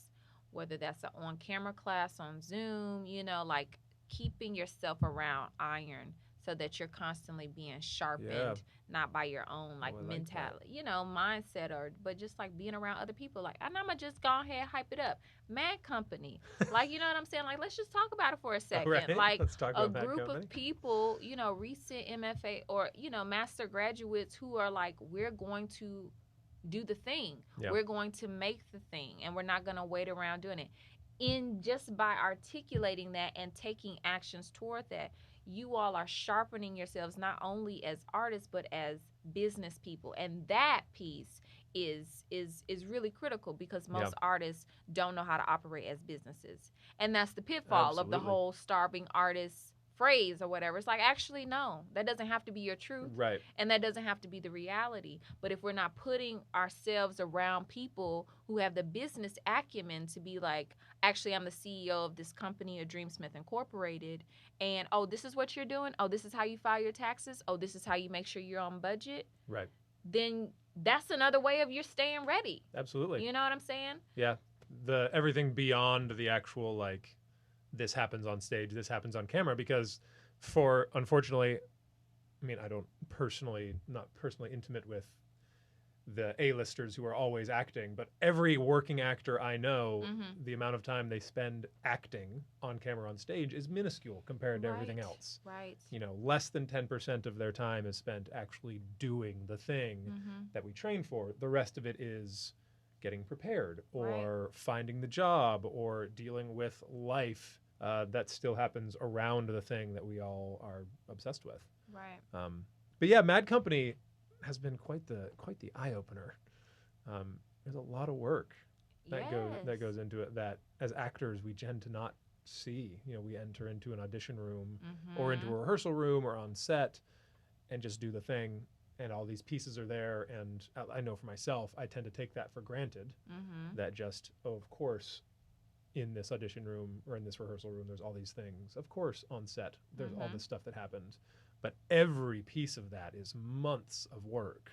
C: whether that's an on-camera class on Zoom, you know, like keeping yourself around iron so that you're constantly being sharpened, not by your own like mentality, you know, mindset, but just like being around other people. Like, and I'm gonna just go ahead, hype it up. Mad Company, like, you know what I'm saying? Like, let's just talk about it for a second. Like, a group of people, you know, recent MFA or, you know, master graduates who are like, we're going to do the thing. We're going to make the thing, and we're not gonna wait around doing it. In just by articulating that and taking actions toward that, you all are sharpening yourselves not only as artists but as business people, and that piece is really critical because most artists don't know how to operate as businesses, and that's the pitfall of the whole starving artist phrase or whatever. It's like, actually, no, that doesn't have to be your truth,
B: right? And
C: that doesn't have to be the reality. But if we're not putting ourselves around people who have the business acumen to be like, actually, I'm the CEO of this company, AhDream Smith Incorporated, and oh, this is what you're doing, oh, this is how you file your taxes, oh, this is how you make sure you're on budget,
B: right?
C: Then that's another way of you're staying ready.
B: Absolutely.
C: You know what I'm saying?
B: Yeah. The everything beyond the actual like, this happens on stage, this happens on camera, because unfortunately, I mean, not personally intimate with the A-listers who are always acting, but every working actor I know, the amount of time they spend acting on camera on stage is minuscule compared to everything else.
C: Right.
B: You know, less than 10% of their time is spent actually doing the thing that we train for. The rest of it is getting prepared or finding the job or dealing with life that still happens around the thing that we all are obsessed with.
C: Right.
B: But yeah, Mad Company has been quite the eye opener. There's a lot of work that
C: Yes.
B: goes into it that as actors we tend to not see. You know, we enter into an audition room or into a rehearsal room or on set and just do the thing, and all these pieces are there. And I know for myself, I tend to take that for granted. That just, oh, of course, in this audition room or in this rehearsal room, there's all these things. Of course, on set, there's all this stuff that happens. But every piece of that is months of work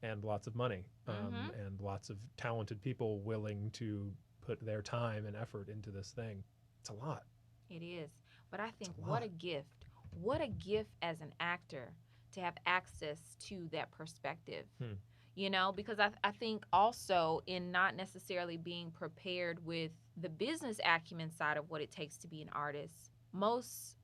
B: and lots of money and lots of talented people willing to put their time and effort into this thing. It's a lot.
C: It is. But I think
B: It's a
C: what a
B: lot.
C: gift. What a gift as an actor to have access to that perspective. You know, because I think also in not necessarily being prepared with the business acumen side of what it takes to be an artist, most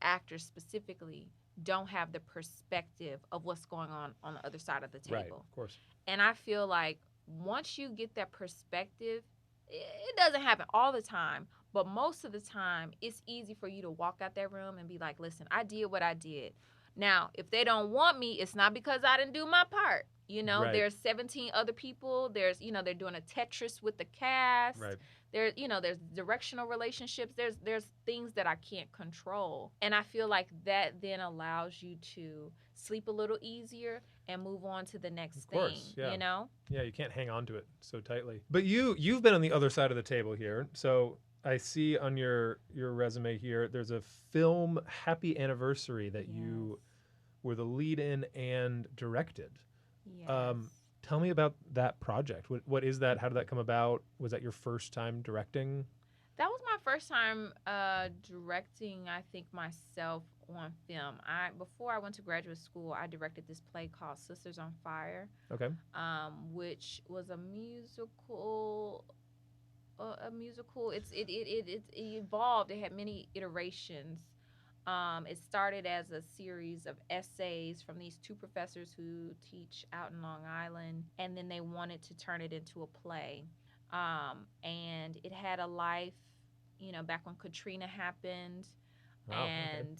C: actors specifically don't have the perspective of what's going on the other side of the table.
B: Right, of course.
C: And I feel like once you get that perspective, it doesn't happen all the time, but most of the time, it's easy for you to walk out that room and be like, listen, I did what I did. Now, if they don't want me, it's not because I didn't do my part. You know,
B: Right.
C: there's 17 other people. There's, you know, they're doing a Tetris with the cast.
B: Right.
C: There's, you know, there's directional relationships. There's things that I can't control. And I feel like that then allows you to sleep a little easier and move on to the next
B: Of course,
C: thing,
B: yeah.
C: you know?
B: Yeah, you can't hang on to it so tightly. But you've been on the other side of the table here. So I see on your resume here, there's a film Happy Anniversary that you were the lead in and directed.
C: Yes.
B: Tell me about that project. What is that? How did that come about? Was that your first time directing?
C: That was my first time directing, I think, myself on film. Before I went to graduate school, I directed this play called Sisters on Fire,
B: Okay.
C: which was a musical. It evolved. It had many iterations. It started as a series of essays from these two professors who teach out in Long Island, and then they wanted to turn it into a play. And it had a life, you know, back when Katrina happened.
B: Wow.
C: And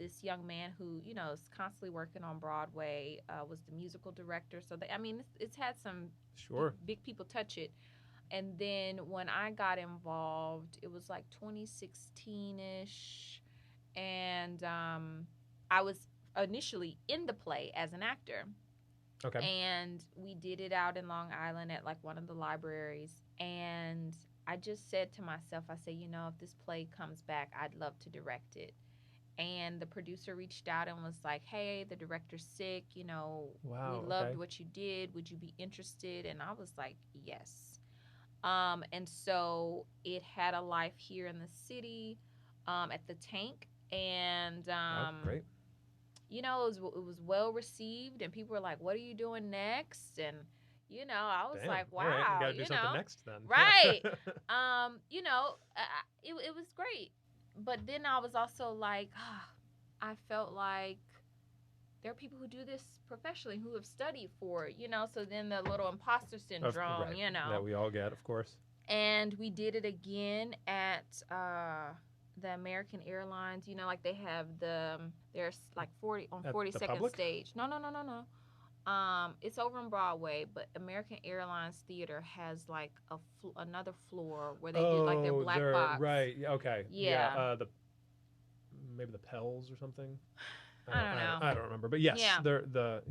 C: this young man who, you know, is constantly working on Broadway was the musical director. So, it's had some
B: Sure.
C: big people touch it. And then when I got involved, it was like 2016-ish. And I was initially in the play as an actor.
B: Okay.
C: And we did it out in Long Island at like one of the libraries. And I just said to myself, I said, you know, if this play comes back, I'd love to direct it. And the producer reached out and was like, hey, the director's sick. You know,
B: Wow,
C: we loved
B: okay.
C: what you did. Would you be interested? And I was like, yes. And so it had a life here in the city at the Tank. And,
B: Great.
C: you know, it was well received. And people were like, what are you doing next? And, you know, I was
B: Damn.
C: like,
B: All right,
C: wow,
B: gotta do
C: you
B: something
C: know.
B: next then.
C: Right. You know, it was great. But then I was also like, I felt like there are people who do this professionally who have studied for it, you know, so then the little imposter syndrome,
B: Right.
C: you know.
B: That we all get, of course.
C: And we did it again at the American Airlines, you know, like they have there's like 40 on
B: At the
C: 42nd
B: Public?
C: stage. No. It's over on Broadway, but American Airlines Theater has like another floor where they do like their black box.
B: Right. Yeah, okay.
C: Yeah.
B: Maybe the Pels or something.
C: I don't know.
B: I don't remember, but yes,
C: Yeah.
B: the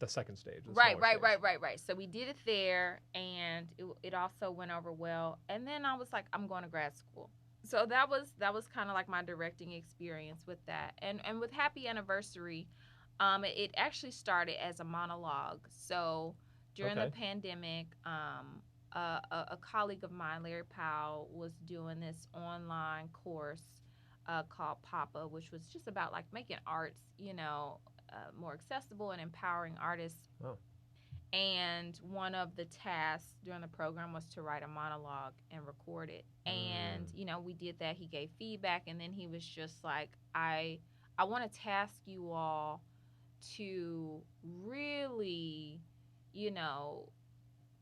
B: second stage. The
C: Right.
B: smaller stage.
C: So we did it there, and it also went over well. And then I was like, I'm going to grad school. So that was kind of like my directing experience with that. And with Happy Anniversary, it actually started as a monologue. So during the pandemic, a colleague of mine, Larry Powell, was doing this online course called Papa, which was just about like making arts, you know, more accessible and empowering artists.
B: Oh.
C: And one of the tasks during the program was to write a monologue and record it. And, you know, we did that. He gave feedback, and then he was just like, I want to task you all to really, you know,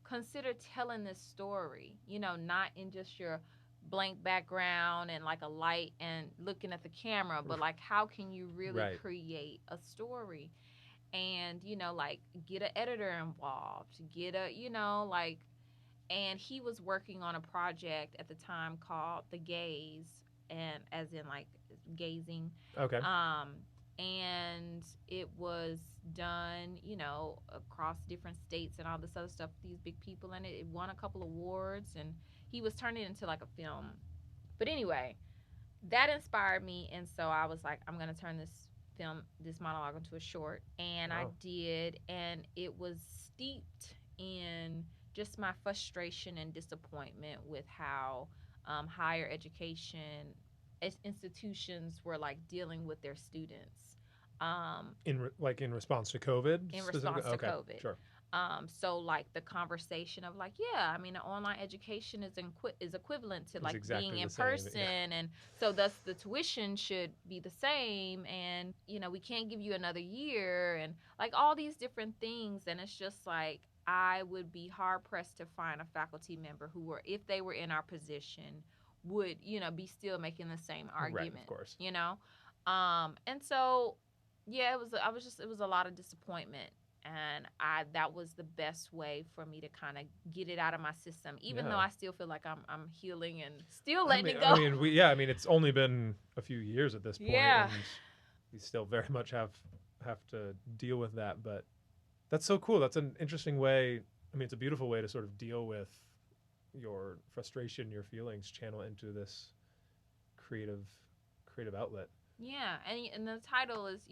C: consider telling this story, you know, not in just your blank background and like a light and looking at the camera, but like how can you really create a story? And, you know, like get an editor involved, get a, you know, like And he was working on a project at the time called The Gaze, and as in like gazing.
B: Okay.
C: And it was done, you know, across different states and all this other stuff. These big people in it. It won a couple awards, and he was turning it into like a film. But anyway, that inspired me, and so I was like, I'm gonna turn this monologue into a short, and I did, and it was steeped in just my frustration and disappointment with how higher education institutions were like dealing with their students.
B: In response to COVID?
C: In response to COVID.
B: Sure.
C: So like the conversation of like, yeah, I mean, online education is equivalent to like
B: exactly
C: being in
B: the same,
C: person,
B: yeah.
C: and so thus the tuition should be the same, and you know we can't give you another year, and like all these different things, and it's just like I would be hard pressed to find a faculty member who were, if they were in our position, would be still making the same argument,
B: right, of course.
C: And so yeah, it was a lot of disappointment, and that was the best way for me to kind of get it out of my system, even though I still feel like I'm healing and still letting it go.
B: I mean it's only been a few years at this point,
C: yeah.
B: And we still very much have to deal with that, but that's so cool. That's an interesting way. I mean, it's a beautiful way to sort of deal with your frustration, your feelings, channel into this creative outlet.
C: Yeah, and the title is,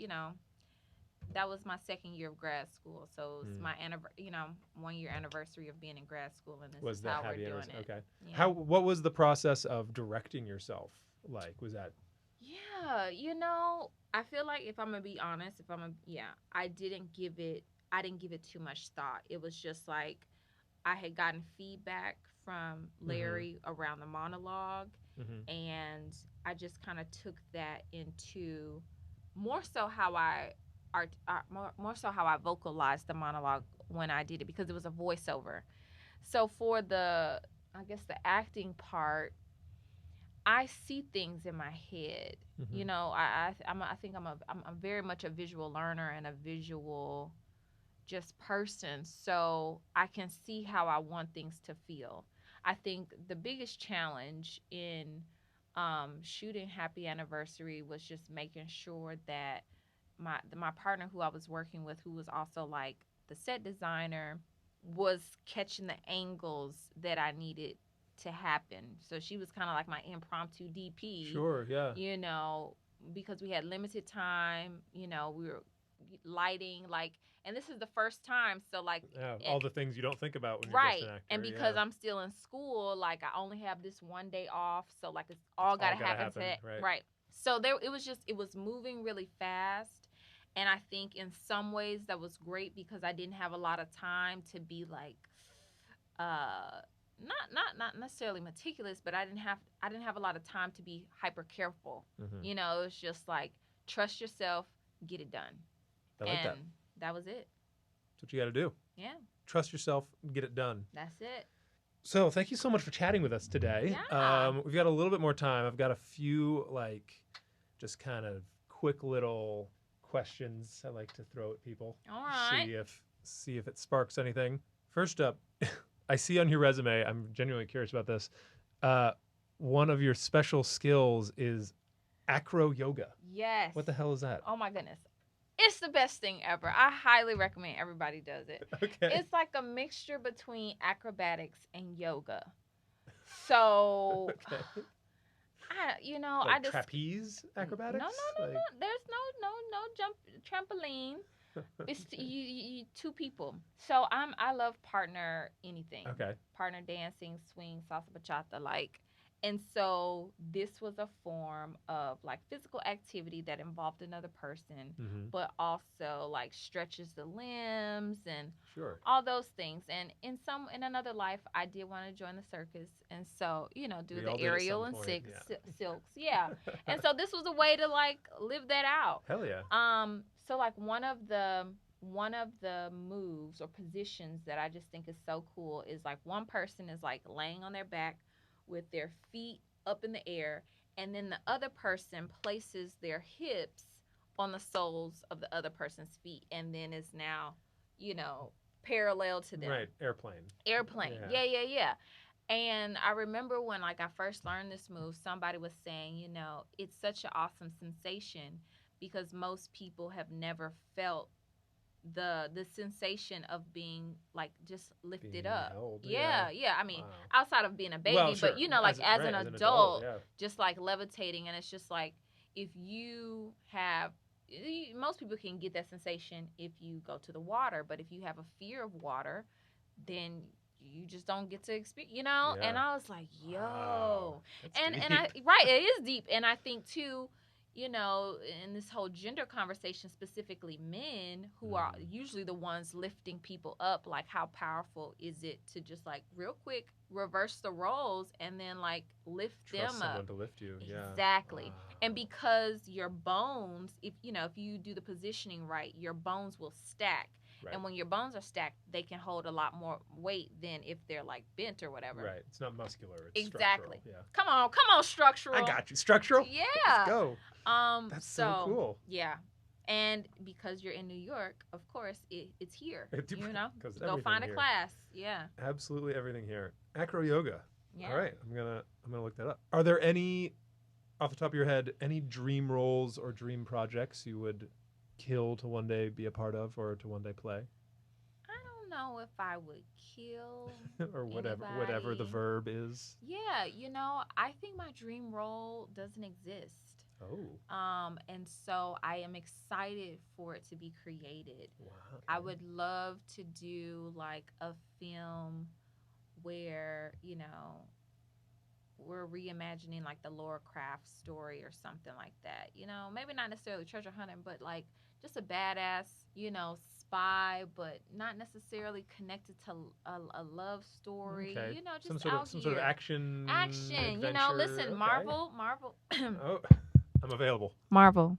C: that was my second year of grad school, so it's my 1 year anniversary of being in grad school, and this is how we're doing it.
B: Okay.
C: Yeah.
B: What was the process of directing yourself like? Was that?
C: Yeah, I feel like, if I'm gonna be honest, I didn't give it too much thought. It was just like I had gotten feedback from Larry around the monologue, and I just kind of took that into more so how I vocalized the monologue when I did it, because it was a voiceover. So for the acting part, I see things in my head. I think I'm very much a visual learner and a visual just person, so I can see how I want things to feel. I think the biggest challenge in shooting Happy Anniversary was just making sure that my partner who I was working with, who was also like the set designer, was catching the angles that I needed to happen. So she was kind of like my impromptu DP.
B: Sure, yeah.
C: Because we had limited time, we were lighting, like, and this is the first time, so like
B: all the things you don't think about when you're just an actor.
C: And because I'm still in school, like I only have this one day off, so like it's all gotta happen right. So it was moving really fast, and I think in some ways that was great because I didn't have a lot of time to be like not necessarily meticulous, but I didn't have a lot of time to be hyper careful. It was just like, trust yourself, get it done.
B: I like that.
C: That was it.
B: That's what you got to do.
C: Yeah.
B: Trust yourself, get it done.
C: That's it.
B: So thank you so much for chatting with us today.
C: Yeah.
B: We've got a little bit more time. I've got a few just kind of quick little questions I like to throw at people.
C: All right.
B: See if it sparks anything. First up, I see on your resume, I'm genuinely curious about this. One of your special skills is acro yoga.
C: Yes.
B: What the hell is that?
C: Oh my goodness. It's the best thing ever. I highly recommend everybody does it.
B: Okay.
C: It's like a mixture between acrobatics and yoga. So,
B: okay.
C: I just
B: trapeze acrobatics.
C: No. There's no jump trampoline. It's you two people. So I love partner anything.
B: Okay.
C: Partner dancing, swing, salsa, bachata, like. And so this was a form of like physical activity that involved another person, but also like stretches the limbs and all those things. And in another life, I did want to join the circus, and so do the aerial and silks, yeah. And so this was a way to like live that out.
B: Hell yeah.
C: So like one of the moves or positions that I just think is so cool is like one person is like laying on their back with their feet up in the air, and then the other person places their hips on the soles of the other person's feet, and then is now, parallel to them.
B: Right, airplane.
C: Airplane. Yeah. And I remember when like I first learned this move, somebody was saying, you know, it's such an awesome sensation because most people have never felt the sensation of being like just lifted
B: Being
C: up.
B: held,
C: Yeah. I mean, outside of being a baby,
B: Well, sure.
C: but you know, like as an
B: as
C: adult,
B: yeah.
C: just like levitating, and it's just like if you have most people can get that sensation if you go to the water, but if you have a fear of water, then you just don't get to experience, you know.
B: Yeah.
C: And I was like, yo,
B: Wow. That's
C: and
B: deep.
C: I right, it is deep, and I think too, you know, in this whole gender conversation, specifically men who are usually the ones lifting people up, like how powerful is it to just like real quick reverse the roles and then like lift
B: Trust
C: them
B: someone
C: up.
B: to lift you. Yeah.
C: Exactly.
B: Wow.
C: And because your bones, if you do the positioning right, your bones will stack.
B: Right.
C: And when your bones are stacked, they can hold a lot more weight than if they're like bent or whatever.
B: Right. It's not muscular. It's
C: Exactly.
B: structural. Yeah.
C: Come on, structural.
B: I got you. Structural.
C: Yeah.
B: Let's go. That's so cool.
C: Yeah. And because you're in New York, of course, it's here. You know, go find a class. Yeah.
B: Absolutely everything here. Acro yoga.
C: Yeah.
B: All right, I'm gonna look that up. Are there any, off the top of your head, any dream roles or dream projects you would kill to one day be a part of or to one day play?
C: I don't know if I would kill
B: or whatever the verb is.
C: Yeah, you know, I think my dream role doesn't exist.
B: Oh.
C: And so I am excited for it to be created.
B: Wow.
C: I would love to do like a film where, you know, we're reimagining like the Laura Craft story or something like that. You know, maybe not necessarily treasure hunting, but like just a badass, you know, spy, but not necessarily connected to a love story.
B: Okay.
C: You know, just
B: some sort of action.
C: Action. You know, listen,
B: okay.
C: Marvel.
B: Oh, I'm available.
C: Marvel.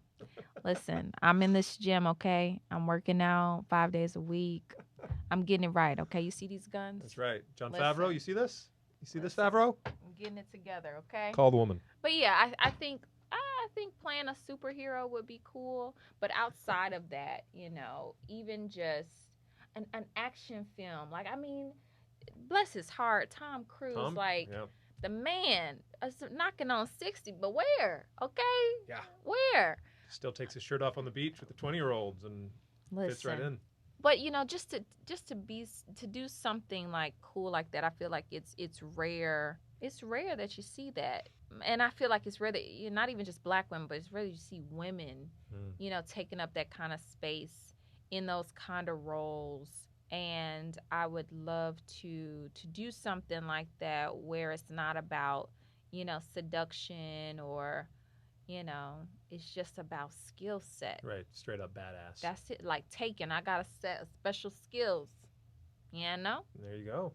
C: Listen, I'm in this gym, okay? I'm working out 5 days a week. I'm getting it right, okay? You see these guns?
B: That's right. John
C: Listen.
B: Favreau, you see this? You see this, Favreau?
C: I'm getting it together, okay?
B: Call the woman.
C: But yeah, I think playing a superhero would be cool. But outside of that, you know, even just an action film. Like, I mean, bless his heart, Tom Cruise, the man is knocking on 60, but where? Okay?
B: Yeah.
C: Where?
B: Still takes his shirt off on the beach with the 20-year-olds and fits right in.
C: But you know, just to do something like cool like that, I feel like it's rare. It's rare that you see that, and I feel like it's rare that you're not even just black women, but it's rare that you see women, you know, taking up that kind of space in those kind of roles. And I would love to do something like that where it's not about, you know, seduction or, you know, it's just about skill set.
B: Right, straight up badass.
C: That's it. Like Taken, I got a set of special skills. You know?
B: There you go.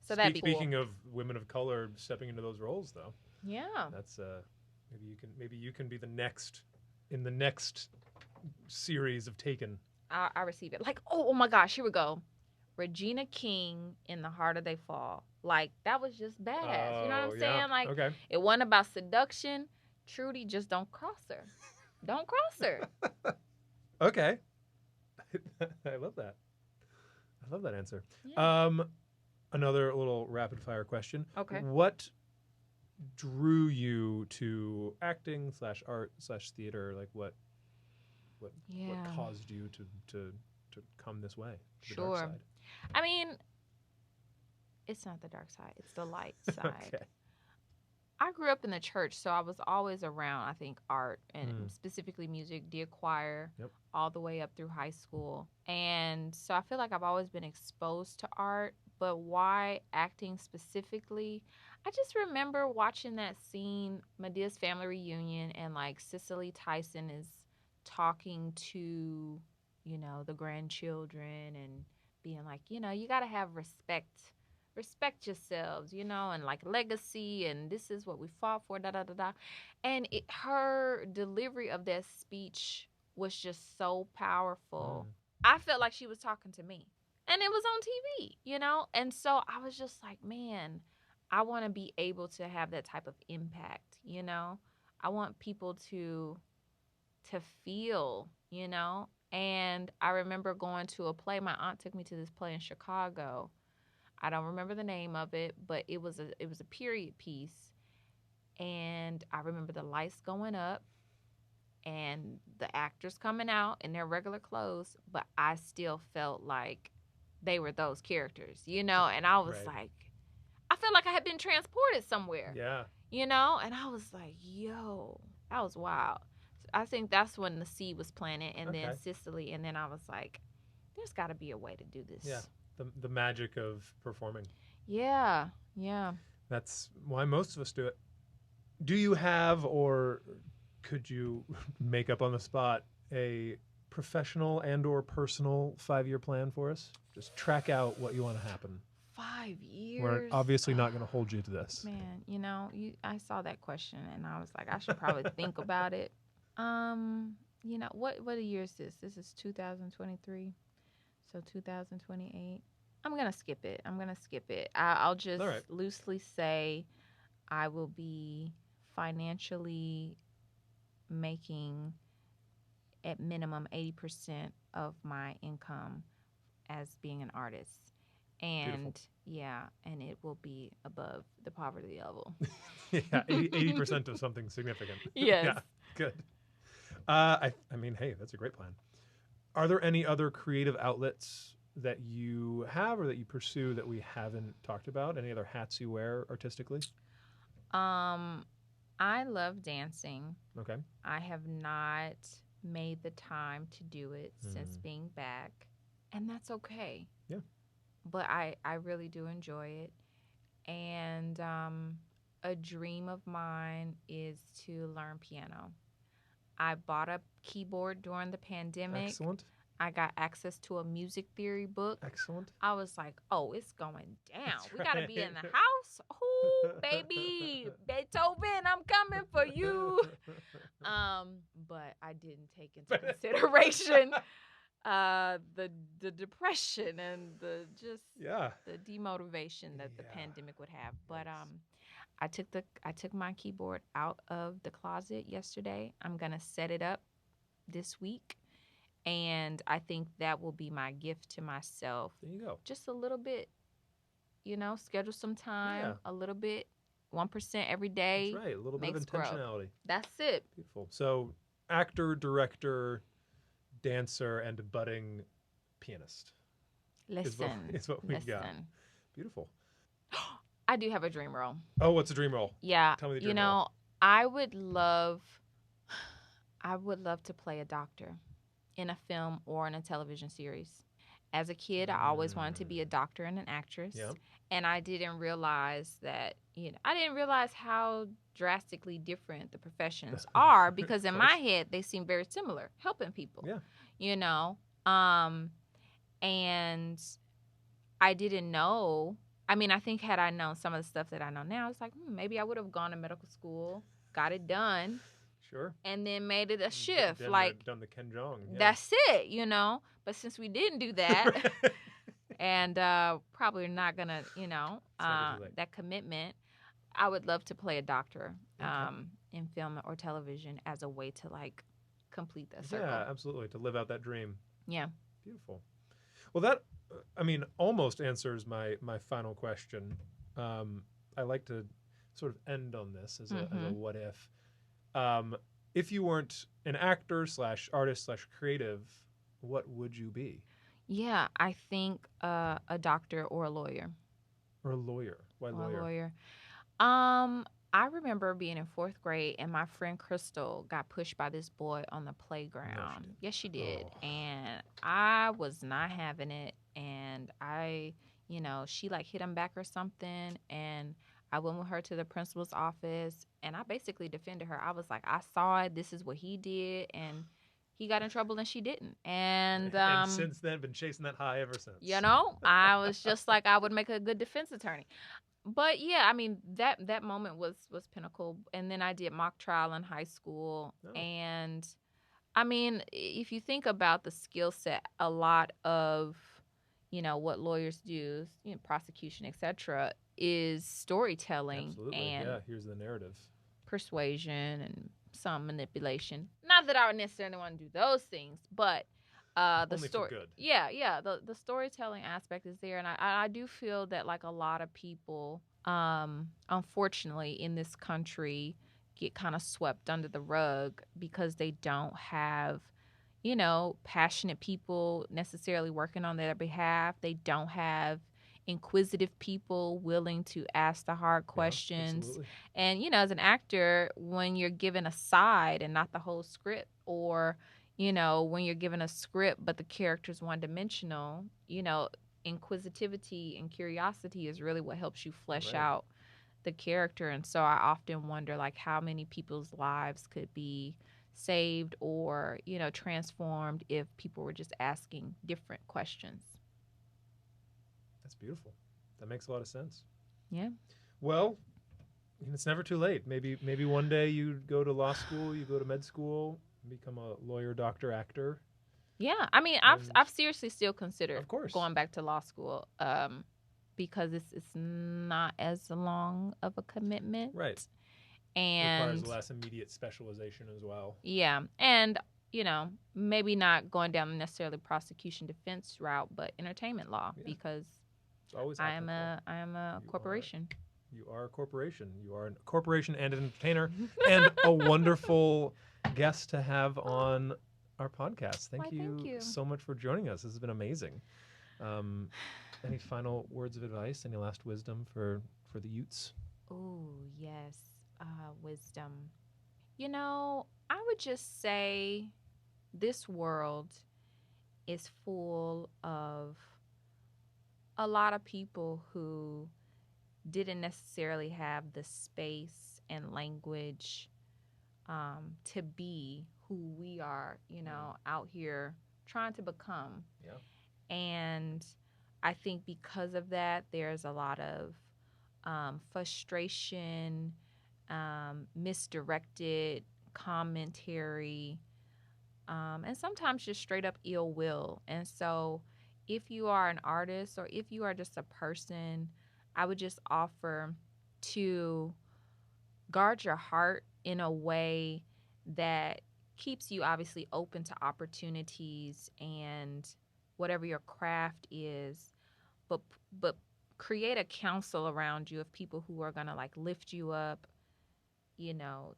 C: So that'd be cool.
B: Speaking of women of color stepping into those roles, though.
C: Yeah.
B: That's maybe you can be the next in the next series of Taken.
C: I receive it. Like, oh my gosh, here we go. Regina King in The Harder They Fall. Like, that was just badass. You know what I'm saying? Like,
B: okay.
C: It wasn't about seduction. Trudy, just don't cross her. Don't cross her.
B: Okay. I love that. I love that answer.
C: Yeah.
B: Another little rapid fire question.
C: Okay.
B: What drew you to acting / art / theater? Like what caused you to come this way? To the dark side?
C: I mean, it's not the dark side. It's the light side.
B: Okay.
C: I grew up in the church, so I was always around, I think, art and specifically music, did choir all the way up through high school. And so I feel like I've always been exposed to art, but why acting specifically? I just remember watching that scene, Medea's family reunion, and like Cicely Tyson is talking to, you know, the grandchildren and being like, you know, you got to have respect yourselves, you know, and like legacy, and this is what we fought for, da da da da. And her delivery of that speech was just so powerful. I felt like she was talking to me, and it was on TV, you know. And so I was just like, man, I want to be able to have that type of impact, you know. I want people to feel, you know. And I remember going to a play. My aunt took me to this play in Chicago. I don't remember the name of it, but it was a period piece. And I remember the lights going up and the actors coming out in their regular clothes, but I still felt like they were those characters, and I was
B: Right.
C: like, I felt like I had been transported somewhere,
B: Yeah.
C: and I was like, yo, that was wild. So I think that's when the seed was planted, and then
B: Okay.
C: Sicily, and then I was like, there's got to be a way to do this.
B: Yeah. The magic of performing.
C: Yeah.
B: That's why most of us do it. Do you have, or could you make up on the spot, a professional and or personal 5-year plan for us? Just track out what you want to happen.
C: 5 years.
B: We're obviously not going to hold you to this.
C: Man, I saw that question and I was like, I should probably think about it. What year is this? This is 2023. So 2028. I'm going to skip it. I'll just
B: All right.
C: loosely say I will be financially making at minimum 80% of my income as being an artist. And
B: Beautiful.
C: yeah, and it will be above the poverty level.
B: Yeah, 80% of something significant.
C: Yes.
B: Yeah, good. I mean, hey, that's a great plan. Are there any other creative outlets that you have or that you pursue that we haven't talked about? Any other hats you wear artistically?
C: I love dancing.
B: Okay.
C: I have not made the time to do it since being back, and that's okay.
B: Yeah.
C: But I really do enjoy it. And a dream of mine is to learn piano. I bought a keyboard during the pandemic.
B: Excellent.
C: I got access to a music theory book.
B: Excellent.
C: I was like, oh, it's going down.
B: That's
C: We got to
B: right.
C: be in the house. Oh, baby. Beethoven, I'm coming for you. But I didn't take into consideration the depression and the demotivation that the pandemic would have. But I took my keyboard out of the closet yesterday. I'm gonna set it up this week, and I think that will be my gift to myself.
B: There you go.
C: Just a little bit, schedule some time, a little bit, 1% every day.
B: That's right. A little bit of intentionality.
C: Growth. That's it.
B: Beautiful. So, actor, director, dancer, and budding pianist.
C: Listen.
B: Is what we've got. Beautiful.
C: I do have a dream role.
B: Oh, what's a dream role?
C: Yeah.
B: Tell me the dream role.
C: I would love to play a doctor in a film or in a television series. As a kid, I always wanted to be a doctor and an actress.
B: Yeah.
C: And I didn't realize that, I didn't realize how drastically different the professions are, because in my head, they seem very similar, helping people.
B: Yeah.
C: And I didn't know. I mean, I think had I known some of the stuff that I know now, it's like, maybe I would have gone to medical school, got it done.
B: Sure.
C: And then made it a shift.
B: Done the Ken Jeong. Yeah.
C: That's it, But since we didn't do that, and probably not going to, that commitment, I would love to play a doctor in film or television as a way to, complete that circle.
B: Yeah, absolutely. To live out that dream.
C: Yeah.
B: Beautiful. Well, that, almost answers my final question. I like to sort of end on this as a what if. If you weren't an actor / artist / creative, what would you be?
C: Yeah, I think a doctor or a lawyer.
B: Or a lawyer. Why lawyer?
C: A lawyer. I remember being in 4th grade and my friend Crystal got pushed by this boy on the playground.
B: No,
C: Yes, she did.
B: Oh.
C: And I was not having it. And she hit him back or something. And I went with her to the principal's office and I basically defended her. I was like, I saw it. This is what he did. And he got in trouble and she didn't. And
B: since then, been chasing that high ever since.
C: I was just like, I would make a good defense attorney. But yeah, that moment was pinnacle. And then I did mock trial in high school.
B: Oh.
C: And if you think about the skill set, a lot of, what lawyers do, prosecution, etc., is storytelling.
B: Absolutely.
C: And
B: here's the narrative.
C: Persuasion and some manipulation. Not that I would necessarily want to do those things, but The
B: Only for
C: story,
B: good.
C: yeah, the storytelling aspect is there, and I do feel that like a lot of people, unfortunately, in this country, get kind of swept under the rug because they don't have, passionate people necessarily working on their behalf. They don't have inquisitive people willing to ask the hard
B: Yeah,
C: questions.
B: absolutely.
C: And, as an actor, when you're given a side and not the whole script, or, when you're given a script but the character's one dimensional, inquisitivity and curiosity is really what helps you flesh
B: Right.
C: out the character. And so I often wonder like how many people's lives could be saved or, transformed if people were just asking different questions.
B: That's beautiful. That makes a lot of sense.
C: Yeah.
B: Well, it's never too late. Maybe one day you go to law school, you go to med school, become a lawyer, doctor, actor.
C: Yeah. I mean,
B: And-
C: I've seriously still considered
B: Of course.
C: going back to law school, because it's not as long of a commitment.
B: Right.
C: And
B: Requires less immediate specialization as well.
C: yeah. And, maybe not going down necessarily prosecution defense route, but entertainment law,
B: Yeah.
C: because
B: It's always
C: I am
B: applicable.
C: a
B: You
C: corporation.
B: You are a corporation. You are a corporation and an entertainer and a wonderful guest to have on our podcast.
C: Why,
B: Thank you so much for joining us. This has been amazing. Any final words of advice? Any last wisdom for the Utes?
C: Oh, yes. Wisdom. I would just say this world is full of a lot of people who didn't necessarily have the space and language, to be who we are, out here trying to become.
B: Yeah.
C: And I think because of that, there's a lot of frustration, misdirected commentary, and sometimes just straight up ill will. And so, if you are an artist or if you are just a person, I would just offer to guard your heart in a way that keeps you obviously open to opportunities and whatever your craft is, but but create a council around you of people who are going to like lift you up,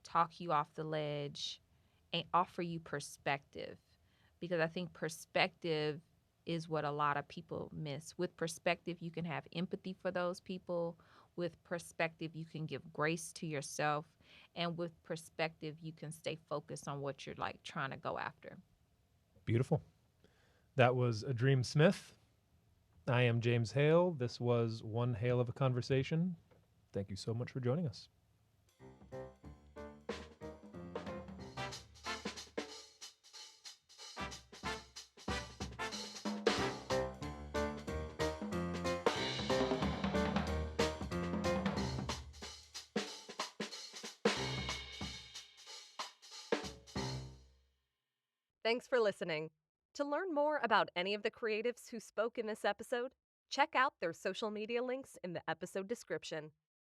C: talk you off the ledge and offer you perspective, because I think perspective is what a lot of people miss. With perspective, you can have empathy for those people. With perspective, you can give grace to yourself. And with perspective, you can stay focused on what you're like trying to go after.
B: Beautiful. That was AhDream Smith. I am James Hale. This was one Hale of a conversation. Thank you so much for joining us.
A: Thanks for listening. To learn more about any of the creatives who spoke in this episode, check out their social media links in the episode description.